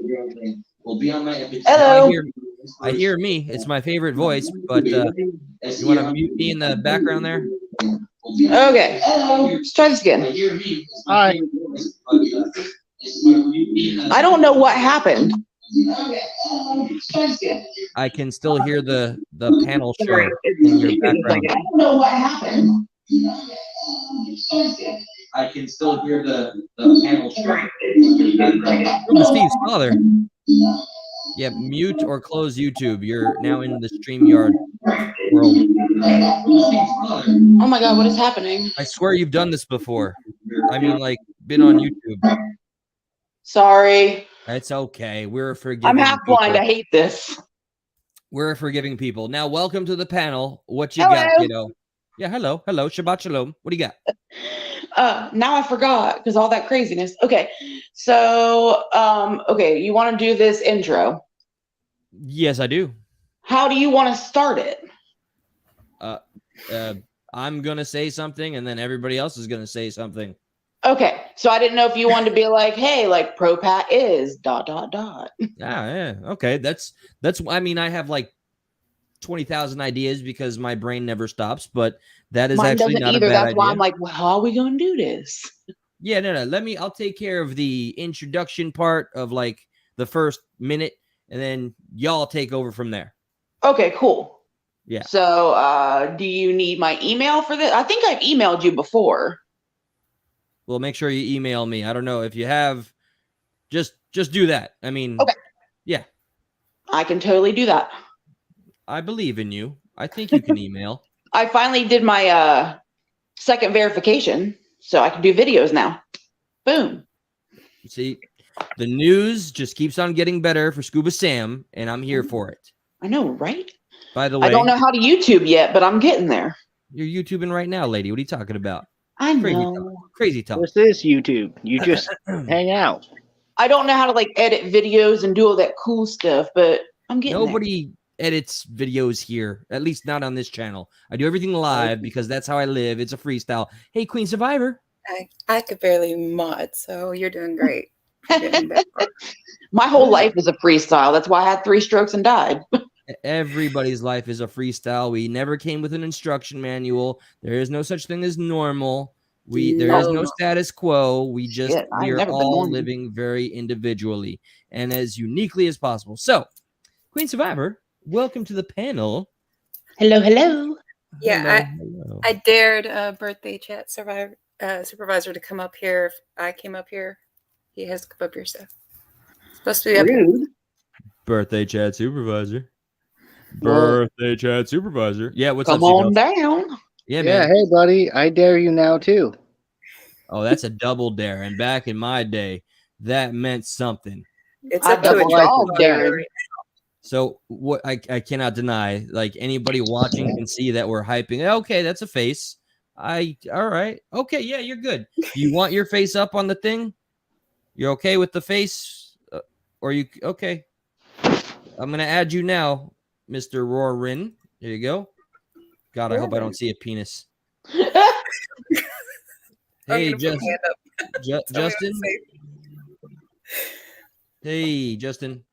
Will be on my epitaph. Hello. I hear me. It's my favorite voice, but you want to mute me in the background there? Okay. Let's try this again. Hi. I don't know what happened. I can still hear the panel show in your background. I don't know what happened. I can still hear the panel show in your background. Steve's father. Yeah, mute or close YouTube. You're now in the StreamYard world. Oh my God, what is happening? I swear you've done this before. I mean, like, been on YouTube. Sorry. It's okay. We're I'm forgiving half blind. people. I hate this. We're forgiving people. Now, welcome to the panel. What you Hello. got, kiddo? Yeah, hello. Hello. Shabbat shalom. What do you got? Now I forgot because all that craziness. Okay. So, okay, you want to do this intro. Yes, I do. How do you want to start it? I'm going to say something, and then everybody else is going to say something. Okay. So I didn't know if you wanted to be like, hey, like ProPat is ... Yeah. Okay. That's, I mean, I have like 20,000 ideas because my brain never stops, but that is Mine actually doesn't not either. a bad That's idea. why I'm like, well, how are we going to do this? Yeah, no. I'll take care of the introduction part of like the first minute, and then y'all take over from there. Okay, cool. Yeah. So, do you need my email for this? I think I've emailed you before. Well, make sure you email me. I don't know if you have. Just do that. I mean, Okay. Yeah. I can totally do that. I believe in you. I think you can email. I finally did my second verification, so I can do videos now. Boom. See, the news just keeps on getting better for Scuba Sam, and I'm here for it. I know, right? By the way, I don't know how to YouTube yet, but I'm getting there. You're YouTubing right now, lady. What are you talking about? I Crazy know. talk. Crazy talk. This is YouTube. You just hang out. I don't know how to like edit videos and do all that cool stuff, but I'm getting Nobody edits videos here, at least not on this channel. I do everything live because that's how I live. It's a freestyle. Hey, Queen Survivor. I could barely mod, so you're doing great. there. My whole life is a freestyle. That's why I had 3 strokes and died. Everybody's life is a freestyle. We never came with an instruction manual. There is no such thing as normal. There is no status quo. We are all living very individually and as uniquely as possible. So, Queen Survivor, welcome to the panel. Hello. Yeah, Hello. I dared birthday chat supervisor to come up here. If I came up here, he has to come up here. So it's supposed to be up here. Rude. Birthday chat supervisor. Birthday chat supervisor. Yeah, what's Come up, on Seagull? down. Yeah, Yeah, man. hey, buddy. I dare you now, too. Oh, that's a double dare. And back in my day, that meant something. It's I up to a double dog dog dared. right So what I cannot deny, like anybody watching can see that we're hyping. Okay, that's a face. All right. Okay, yeah, you're good. Do you want your face up on the thing? You're okay with the face? Or you okay? I'm gonna add you now, Mr. Roarin. There you go. God, I hope I don't see a penis. Hey, Justin. Justin. Hey, Justin.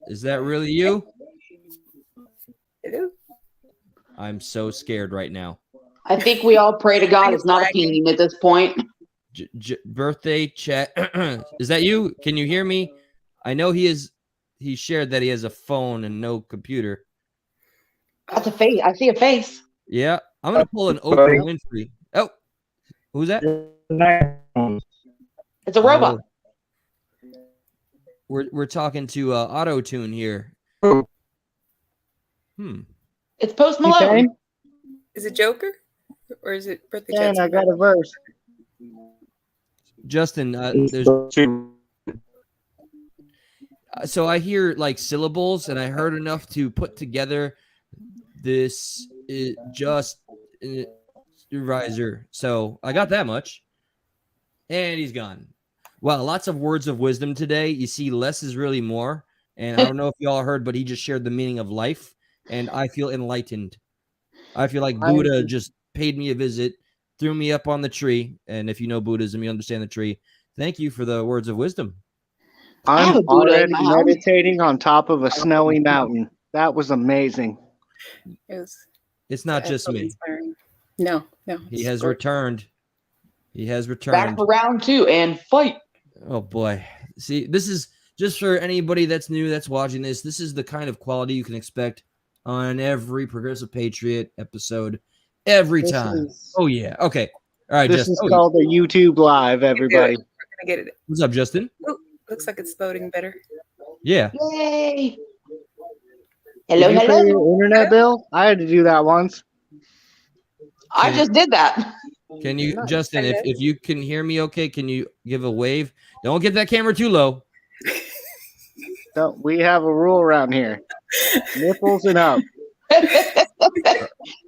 Is that really you? Hello? I'm so scared right now. I think we all pray to God it's not a penis at this point. Birthday chat. Is that you? Can you hear me? I know he shared that he has a phone and no computer. That's a face. I see a face. Yeah. I'm going to pull an Oprah Winfrey. Oh, who's that? It's a robot. We're talking to Auto-Tune here. It's Post Malone. Is it Joker? Or is it birthday And chat? I got a verse. Justin, so I hear like syllables, and I heard enough to put together this just supervisor. So I got that much, and he's gone. Wow, lots of words of wisdom today. You see, less is really more. And I don't know if y'all heard, but he just shared the meaning of life, and I feel enlightened. I feel like Buddha just paid me a visit, threw me up on the tree, and if you know Buddhism, you understand the tree. Thank you for the words of wisdom. I'm already meditating on top of a snowy mountain. That was amazing. It's not just me. Inspiring. No. He has returned. He has returned. Back for round 2 and fight. Oh boy. See, this is just for anybody that's new that's watching this. This is the kind of quality you can expect on every Progressive Patriot episode every time. Oh yeah. Okay. All right. This is called the YouTube Live, everybody. We're gonna get it. What's up, Justin? Ooh, looks like it's loading better. Yeah. Yay! Did Hello, you pay hello. your internet bill? I had to do that once. I just did that. Can you, Nice. Justin, if you can hear me okay, can you give a wave? Don't get that camera too low. So we have a rule around here: nipples and up.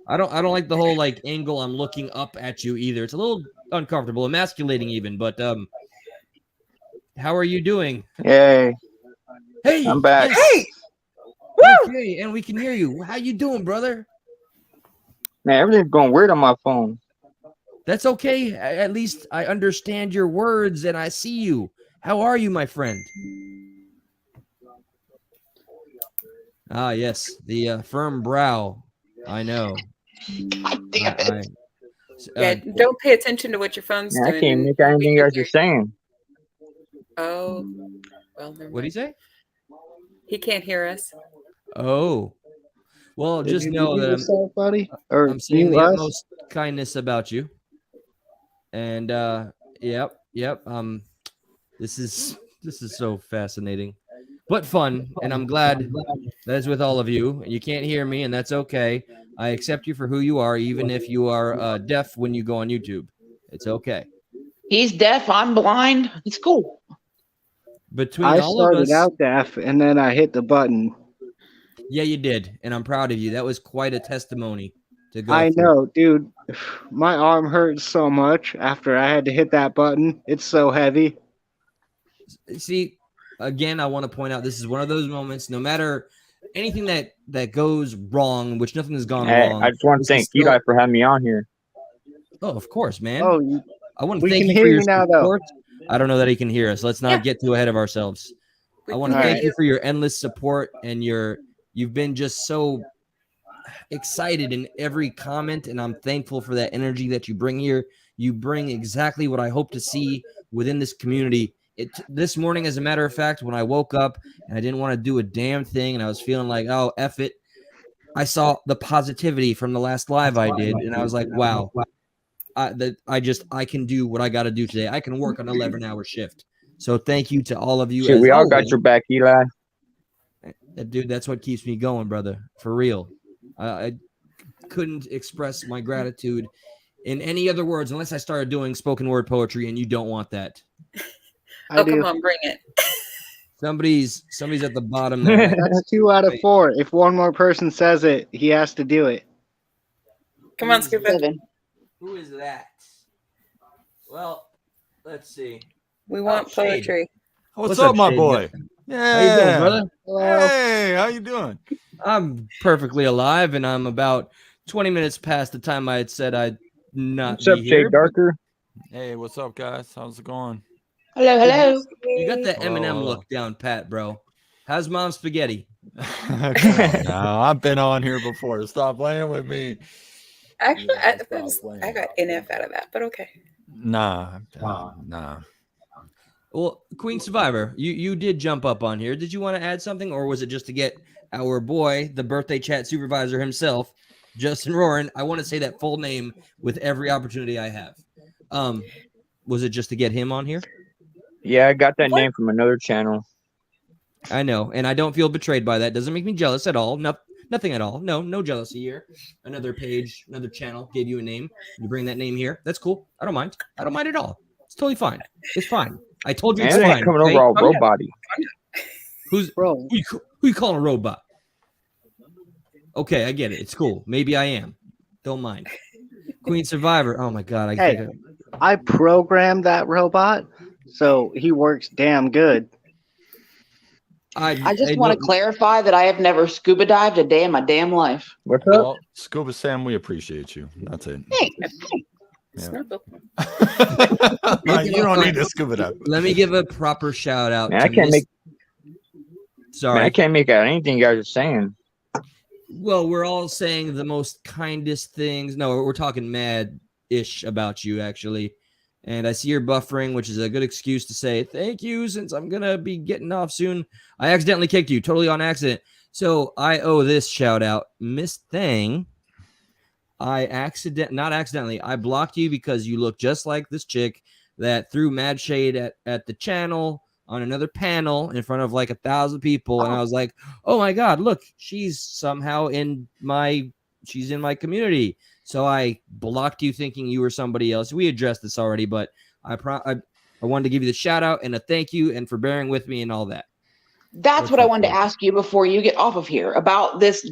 I don't like the whole like angle I'm looking up at you either. It's a little uncomfortable, emasculating even, but how are you doing? Yay. Hey, I'm back. yes. Hey! Okay, and we can hear you. How you doing, brother? Man, everything's going weird on my phone. That's okay. At least I understand your words and I see you. How are you, my friend? Ah, yes, the firm brow. I know. God damn it. Yeah, don't pay attention to what your phone's Man, I doing. can't make out anything you guys are saying. Oh, well, never What do you mind. say? He can't hear us. Oh, well, Did just you know mute that yourself, buddy? Or I'm saying mute the us? utmost kindness about you. And yep. This is so fascinating, but fun, and I'm glad that is with all of you. You can't hear me, and that's okay. I accept you for who you are, even if you are deaf when you go on YouTube. It's okay. He's deaf. I'm blind. It's cool. Between I all of started us, out deaf, and then I hit the button. yeah, you did, and I'm proud of you. That was quite a testimony to go I through. know, dude. My arm hurts so much after I had to hit that button. It's so heavy. See, again, I want to point out this is one of those moments. No matter anything that goes wrong, which nothing has gone Hey, wrong. I just want to this thank is still- Eli for having me on here. Oh, of course, man. Oh, I want to we thank can you for hear your you now, though. support. I don't know that he can hear us. Let's not Yeah. get too ahead of ourselves. We I want to can hear thank you for your endless support and you've been just so excited in every comment, and I'm thankful for that energy that you bring here. You bring exactly what I hope to see within this community. This morning, as a matter of fact, when I woke up and I didn't want to do a damn thing and I was feeling like, oh, F it, I saw the positivity from the last live I did, and I was like, wow, I can do what I got to do today. I can work an 11-hour shift. So thank you to all of you. Shit, as we all always. got your back, Eli. Dude, that's what keeps me going, brother. For real. I couldn't express my gratitude in any other words unless I started doing spoken word poetry, and you don't want that. I do. Come on, bring it. Somebody's at the bottom there. That's 2 out of 4. If one more person says it, he has to do it. Come on, Scuba. 7. Who is that? Well, let's see. We want Shade. poetry. What's up, my Shade? boy? How you doing, brother? Hey, how you doing? I'm perfectly alive, and I'm about 20 minutes past the time I had said I'd not What's up, be here. Jay Darker? Hey, what's up, guys? How's it going? Hello, hello. You got that Hello, Eminem hello. look down pat, bro. How's mom spaghetti? Come on now. I've been on here before. Stop playing with me. Actually, Yeah, I got NF out of that, but okay. Nah. Well, Queen Survivor, you did jump up on here. Did you want to add something, or was it just to get our boy, the birthday chat supervisor himself, Justin Roran? I want to say that full name with every opportunity I have. Was it just to get him on here? Yeah, I got that name from another channel. I know, and I don't feel betrayed by that. Doesn't make me jealous at all. Nothing at all. No jealousy here. Another page, another channel gave you a name. You bring that name here. That's cool. I don't mind. I don't mind at all. It's totally fine. It's fine. I told you Man, it's they ain't fine. coming Okay? over all robot-y. Who Bro, you calling a robot? Okay, I get it. It's cool. Maybe I am. Don't mind. Queen Survivor. Oh my god. Hey. I programmed that robot, so he works damn good. I just want to clarify that I have never scuba dived a day in my damn life. What's up? Well, Scuba Sam, we appreciate you. That's it. Yeah. Snorkel. You don't need to scuba dive. Let me give a proper shout out. Man, to I can't Miss- make. Sorry. Man, I can't make out anything you guys are saying. Well, we're all saying the most kindest things. No, we're talking mad-ish about you, actually. And I see you're buffering, which is a good excuse to say thank you, since I'm going to be getting off soon. I accidentally kicked you, totally on accident. So I owe this shout-out. Miss Thang, I blocked you because you look just like this chick that threw mad shade at the channel, on another panel in front of like 1,000 people, and I was like, oh my god, look, she's somehow in my community. So I blocked you thinking you were somebody else. We addressed this already, but I wanted to give you the shout out and a thank you and for bearing with me and all that. That's what I wanted to ask you before you get off of here about this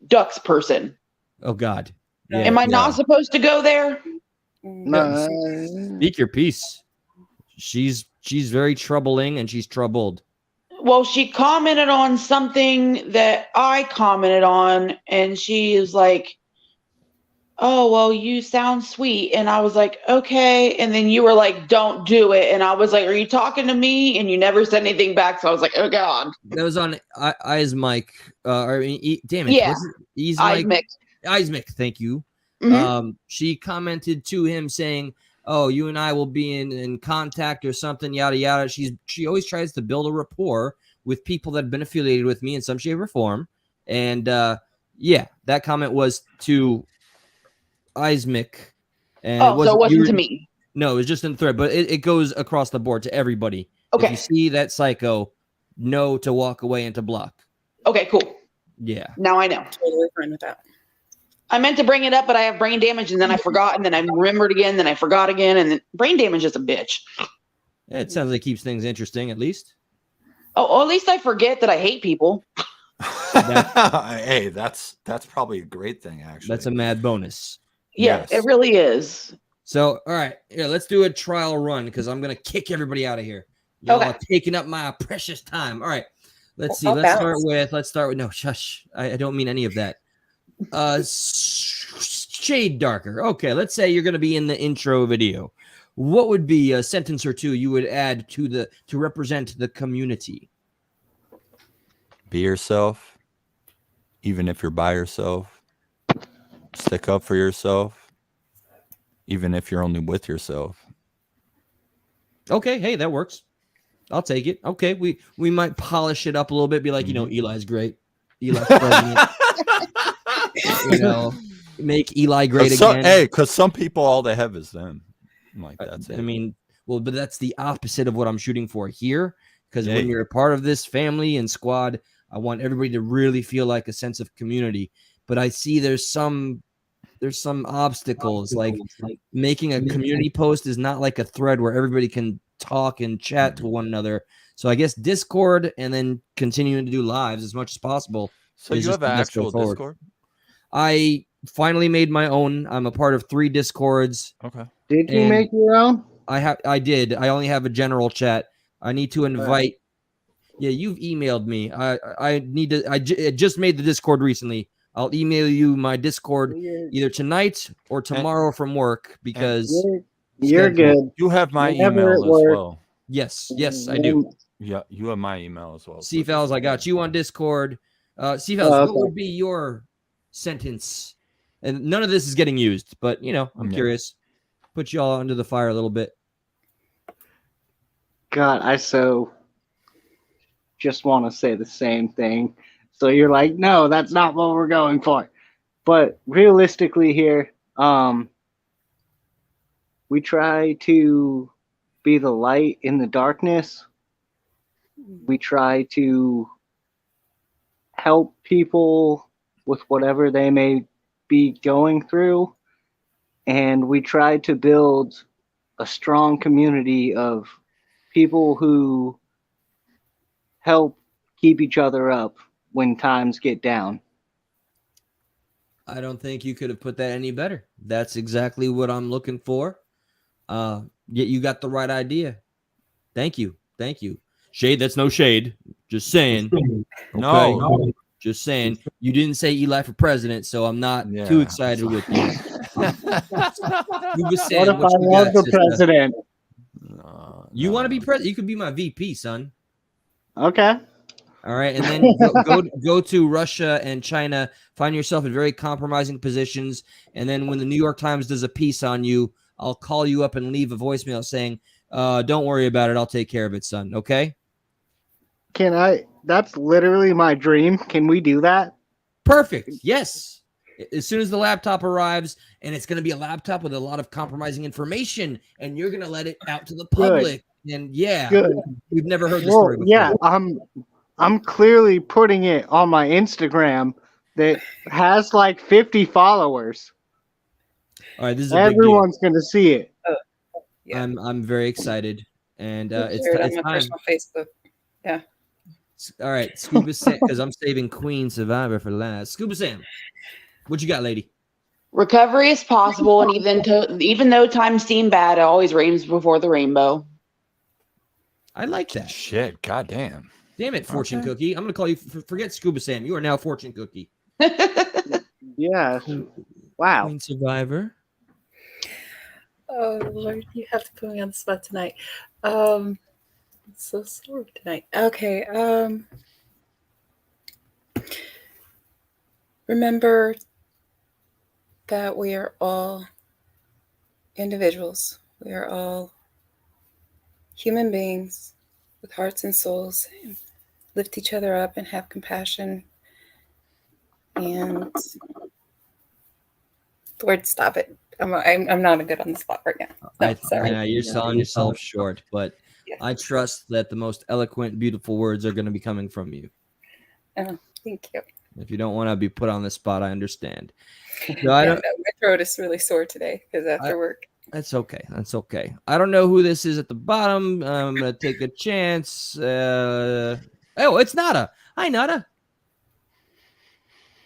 ducks person. Oh God. Yeah, Am I not supposed to go there? No. Speak your piece. She's very troubling and she's troubled. Well, she commented on something that I commented on, and she is like, oh, well, you sound sweet. And I was like, okay. And then you were like, don't do it. And I was like, are you talking to me? And you never said anything back. So I was like, oh God. That was on Eyes Mike. Damn it. Yeah. Eyes Mike. Thank you. Mm-hmm. She commented to him saying, oh, you and I will be in contact or something, yada, yada. She always tries to build a rapport with people that have been affiliated with me in some shape or form. And yeah, that comment was to Ismic. And so it wasn't to me. No, it was just in the thread, but it goes across the board to everybody. Okay. If you see that psycho, know to walk away and to block. Okay, cool. Yeah. Now I know. Totally fine with that. I meant to bring it up, but I have brain damage, and then I forgot, and then I remembered again, then I forgot again, and then brain damage is a bitch. It sounds like it keeps things interesting, at least. Oh, at least I forget that I hate people. Hey, that's probably a great thing, actually. That's a mad bonus. Yeah, Yes. It really is. So, all right, let's do a trial run because I'm gonna kick everybody out of here. Y'all are taking up my precious time. All right, let's see. Let's start with no, shush. I don't mean any of that. Shade darker. Okay, let's say you're gonna be in the intro video. What would be a sentence or two you would add to represent the community? Be yourself, even if you're by yourself. Stick up for yourself, even if you're only with yourself. Okay, hey, that works. I'll take it. Okay, we might polish it up a little bit. Be like, Eli's great. Eli's president. Make Eli great again. Hey, because some people, all they have is them. Like that's it. I mean, well, but that's the opposite of what I'm shooting for here. Because when you're a part of this family and squad, I want everybody to really feel like a sense of community. But I see there's some obstacles, like making a community post is not like a thread where everybody can talk and chat to one another. So I guess Discord and then continuing to do lives as much as possible. So you have an actual Discord? I finally made my own. I'm a part of 3 Discords. Okay. Did you make your own? I did. I only have a general chat. I need to invite. Yeah, you've emailed me. I need to. I just made the Discord recently. I'll email you my Discord either tonight or tomorrow from work because you're good. You have my email as well. Yes, I do. Yeah, you have my email as well. C-Fells, I got you on Discord. C-Fells, what would be your sentence? And none of this is getting used, but I'm curious. Put you all under the fire a little bit. God, I just want to say the same thing. So you're like, no, that's not what we're going for. But realistically here, we try to be the light in the darkness. We try to help people with whatever they may be going through. And we try to build a strong community of people who help keep each other up when times get down. I don't think you could have put that any better. That's exactly what I'm looking for. Yet you got the right idea. Thank you. Shade, that's no shade. Just saying. No. Just saying. You didn't say Eli for president, so I'm not too excited with you. What if I was the president? You want to be president? You could be my VP, son. Okay. All right, and then go to Russia and China. Find yourself in very compromising positions, and then when the New York Times does a piece on you, I'll call you up and leave a voicemail saying, "Don't worry about it. I'll take care of it, son." Okay? Can I? That's literally my dream. Can we do that? Perfect. Yes. As soon as the laptop arrives, and it's going to be a laptop with a lot of compromising information, and you're going to let it out to the public. And yeah, Good. we've never heard the Well, story before. yeah, I'm clearly putting it on my Instagram that has like 50 followers. All right, this is a big deal. Everyone's gonna see it. Yeah. I'm very excited, and We'll it's share it on it's my time. personal Facebook. Yeah. All right, Scuba Sam, because I'm saving Queen Survivor for last. Scuba Sam, what you got, lady? Recovery is possible, and even though times seem bad, it always rains before the rainbow. I like that. Shit, goddamn. Damn it, Fortune Okay. Cookie. I'm gonna call you. Forget Scuba Sam. You are now Fortune Cookie. Yeah. Wow. Queen Survivor. Oh Lord, you have to put me on the spot tonight. I'm so sore tonight. Okay. Remember that we are all individuals. We are all human beings with hearts and souls. And lift each other up and have compassion. And Lord, stop it. I'm not good on the spot right now. No, sorry. Yeah, you're selling yourself short, but Yeah. I trust that the most eloquent, beautiful words are going to be coming from you. Oh, thank you. If you don't want to be put on the spot, I understand. So My throat is really sore today because after work. That's okay. That's okay. I don't know who this is at the bottom. I'm going to take a chance. Oh, it's Nada. Hi, Nada.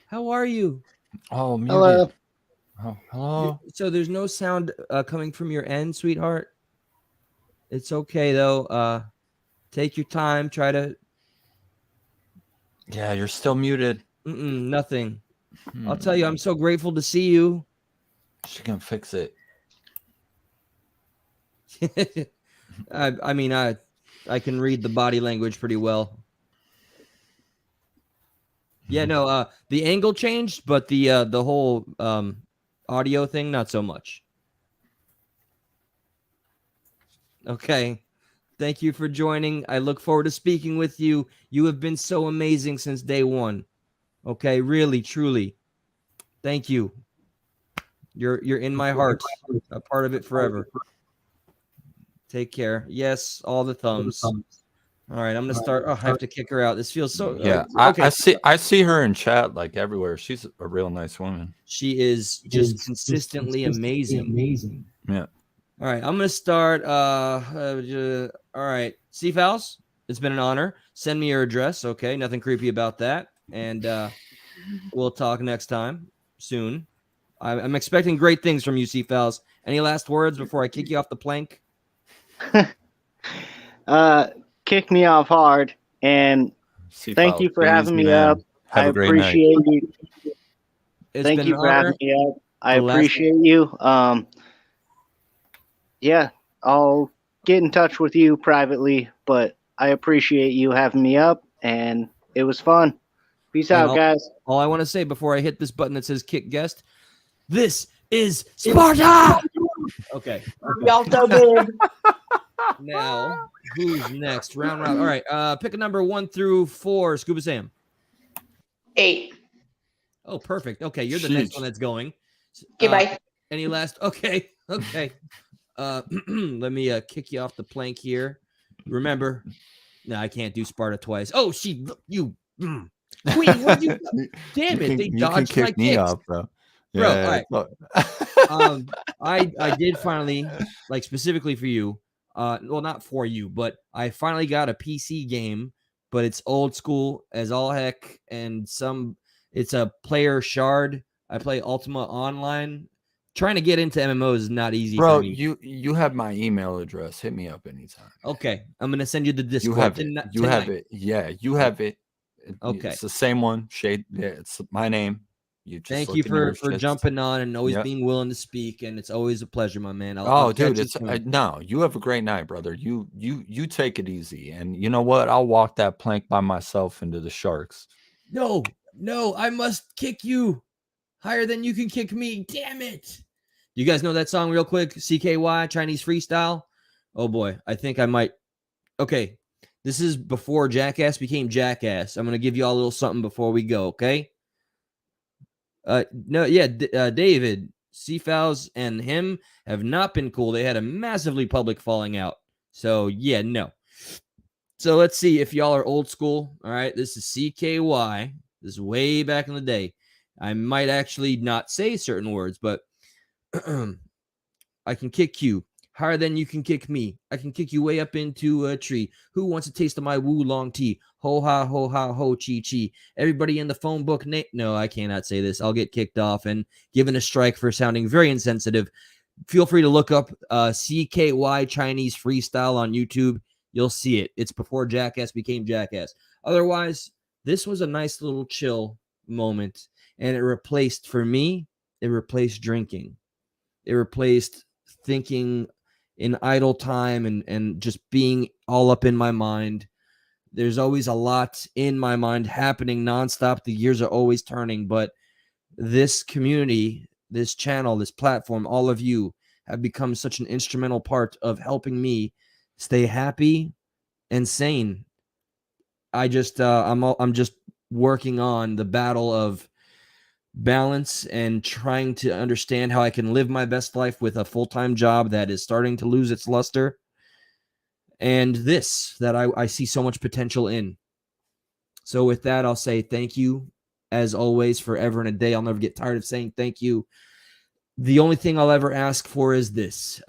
How are you? Oh, muted. Hello. Oh, hello. So there's no sound coming from your end, sweetheart. It's okay, though. Take your time. Try to... Yeah, you're still muted. Nothing. I'll tell you, I'm so grateful to see you. She can fix it. I mean, I can read the body language pretty well. Yeah, no, the angle changed, but the whole audio thing, not so much. Okay. Thank you for joining. I look forward to speaking with you. You have been so amazing since day one. Okay, really, truly. Thank you. You're in my heart, a part of it forever. Take care. Yes, all the thumbs. All right, I'm gonna start. Oh, I have to kick her out. This feels so. Yeah, okay. I see her in chat like everywhere. She's a real nice woman. She is just consistently amazing. Yeah. All right, I'm gonna start. All right, Seafowls, it's been an honor. Send me your address. Okay, nothing creepy about that. And we'll talk next time soon. I'm expecting great things from you, Seafowls. Any last words before I kick you off the plank? Kick me off hard, and thank you for having me up. I appreciate you. Thank you for having me up. I appreciate you. Yeah, I'll get in touch with you privately, but I appreciate you having me up, and it was fun. Peace out, guys. All I want to say before I hit this button that says kick guest, this is Sparta! Okay. Y'all so good. Now, who's next? Round. All right. Pick a number 1 through 4, Scuba Sam. 8. Oh, perfect. Okay, you're the next one that's going. Okay, bye. Any last? Okay. Let me kick you off the plank here. Remember, no, I can't do Sparta twice. Oh, you. Queen, what you? Damn it! They dodged my kicks, off, bro. Yeah, bro, all right. I did finally, like specifically for you. Well, not for you, but I finally got a PC game, but it's old school as all heck, and it's a player shard. I play Ultima Online. Trying to get into MMOs is not easy, bro. for me. You have my email address. Hit me up anytime. Okay, I'm gonna send you the Discord. You have it. You have it. Yeah, you have it. Okay, it's the same one. Shade. Yeah, it's my name. Thank you for jumping on and always being willing to speak, and it's always a pleasure, my man. Dude, it's no. You have a great night, brother. You take it easy, and you know what? I'll walk that plank by myself into the sharks. No, I must kick you higher than you can kick me. Damn it! You guys know that song real quick? CKY Chinese freestyle. Oh boy, I think I might. Okay, this is before Jackass became Jackass. I'm gonna give you all a little something before we go. Okay. David Seafowls and him have not been cool. They had a massively public falling out. So yeah, no. So let's see if y'all are old school. All right, this is CKY. This is way back in the day. I might actually not say certain words, but I can kick you higher than you can kick me. I can kick you way up into a tree. Who wants a taste of my Wulong tea? Ho ha ho ha ho chi chi. Everybody in the phone book. No, I cannot say this. I'll get kicked off and given a strike for sounding very insensitive. Feel free to look up CKY Chinese Freestyle on YouTube. You'll see it. It's before Jackass became Jackass. Otherwise, this was a nice little chill moment, and it replaced, for me, it replaced drinking. It replaced thinking in idle time and just being all up in my mind. There's always a lot in my mind happening nonstop. The gears are always turning, but this community, this channel, this platform, all of you have become such an instrumental part of helping me stay happy and sane. I'm just working on the battle of balance and trying to understand how I can live my best life with a full-time job that is starting to lose its luster, and this that I see so much potential in. So with that, I'll say thank you as always, forever and a day. I'll never get tired of saying thank you. The only thing I'll ever ask for is this.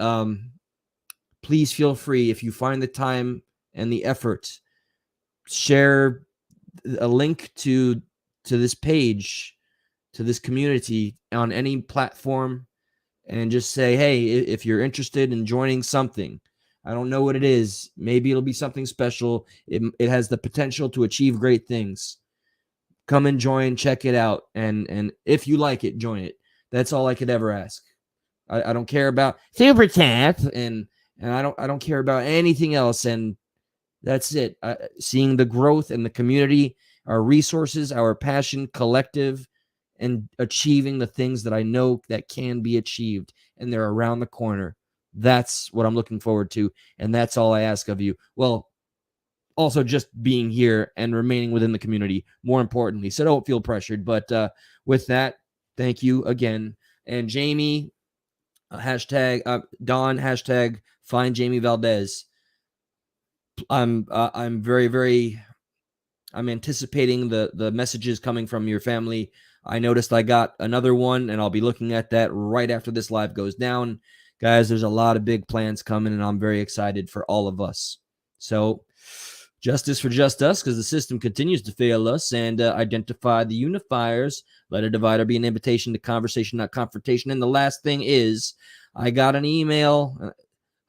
Please feel free, if you find the time and the effort, share a link to this page, to this community on any platform, and just say, hey, if you're interested in joining something, I don't know what it is. Maybe it'll be something special. It has the potential to achieve great things. Come and join, check it out, and if you like it, join it. That's all I could ever ask. I don't care about super chat, and I don't care about anything else. And that's it. Seeing the growth and the community, our resources, our passion, collective, and achieving the things that I know that can be achieved, and they're around the corner. That's what I'm looking forward to, and that's all I ask of you. Well, also just being here and remaining within the community, more importantly. So don't feel pressured. But with that, thank you again. And Jamie, hashtag Don, hashtag find Jamie Valdez. I'm very I'm anticipating the messages coming from your family. I noticed I got another one, and I'll be looking at that right after this live goes down. Guys, there's a lot of big plans coming, and I'm very excited for all of us. So justice for just us, because the system continues to fail us, and identify the unifiers. Let a divider be an invitation to conversation, not confrontation. And the last thing is, I got an email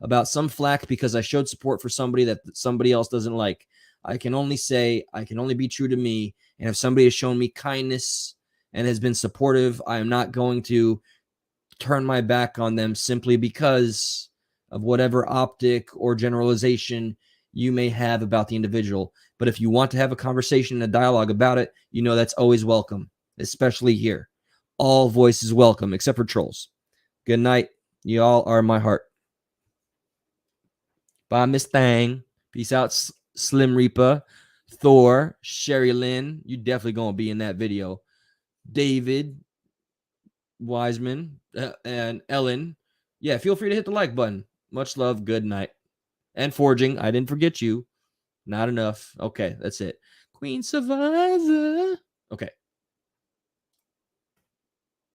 about some flack because I showed support for somebody that somebody else doesn't like. I can only say, I can only be true to me. And if somebody has shown me kindness and has been supportive, I am not going to turn my back on them simply because of whatever optic or generalization you may have about the individual. But if you want to have a conversation and a dialogue about it, you know that's always welcome, especially here. All voices welcome, except for trolls. Good night. You all are my heart. Bye, Miss Thang. Peace out, Slim Reaper. Thor, Sherry Lynn. You definitely going to be in that video. David Wiseman and Ellen. Yeah, feel free to hit the like button. Much love. Good night. And Forging. I didn't forget you. Not enough. Okay, that's it. Queen Survivor. Okay.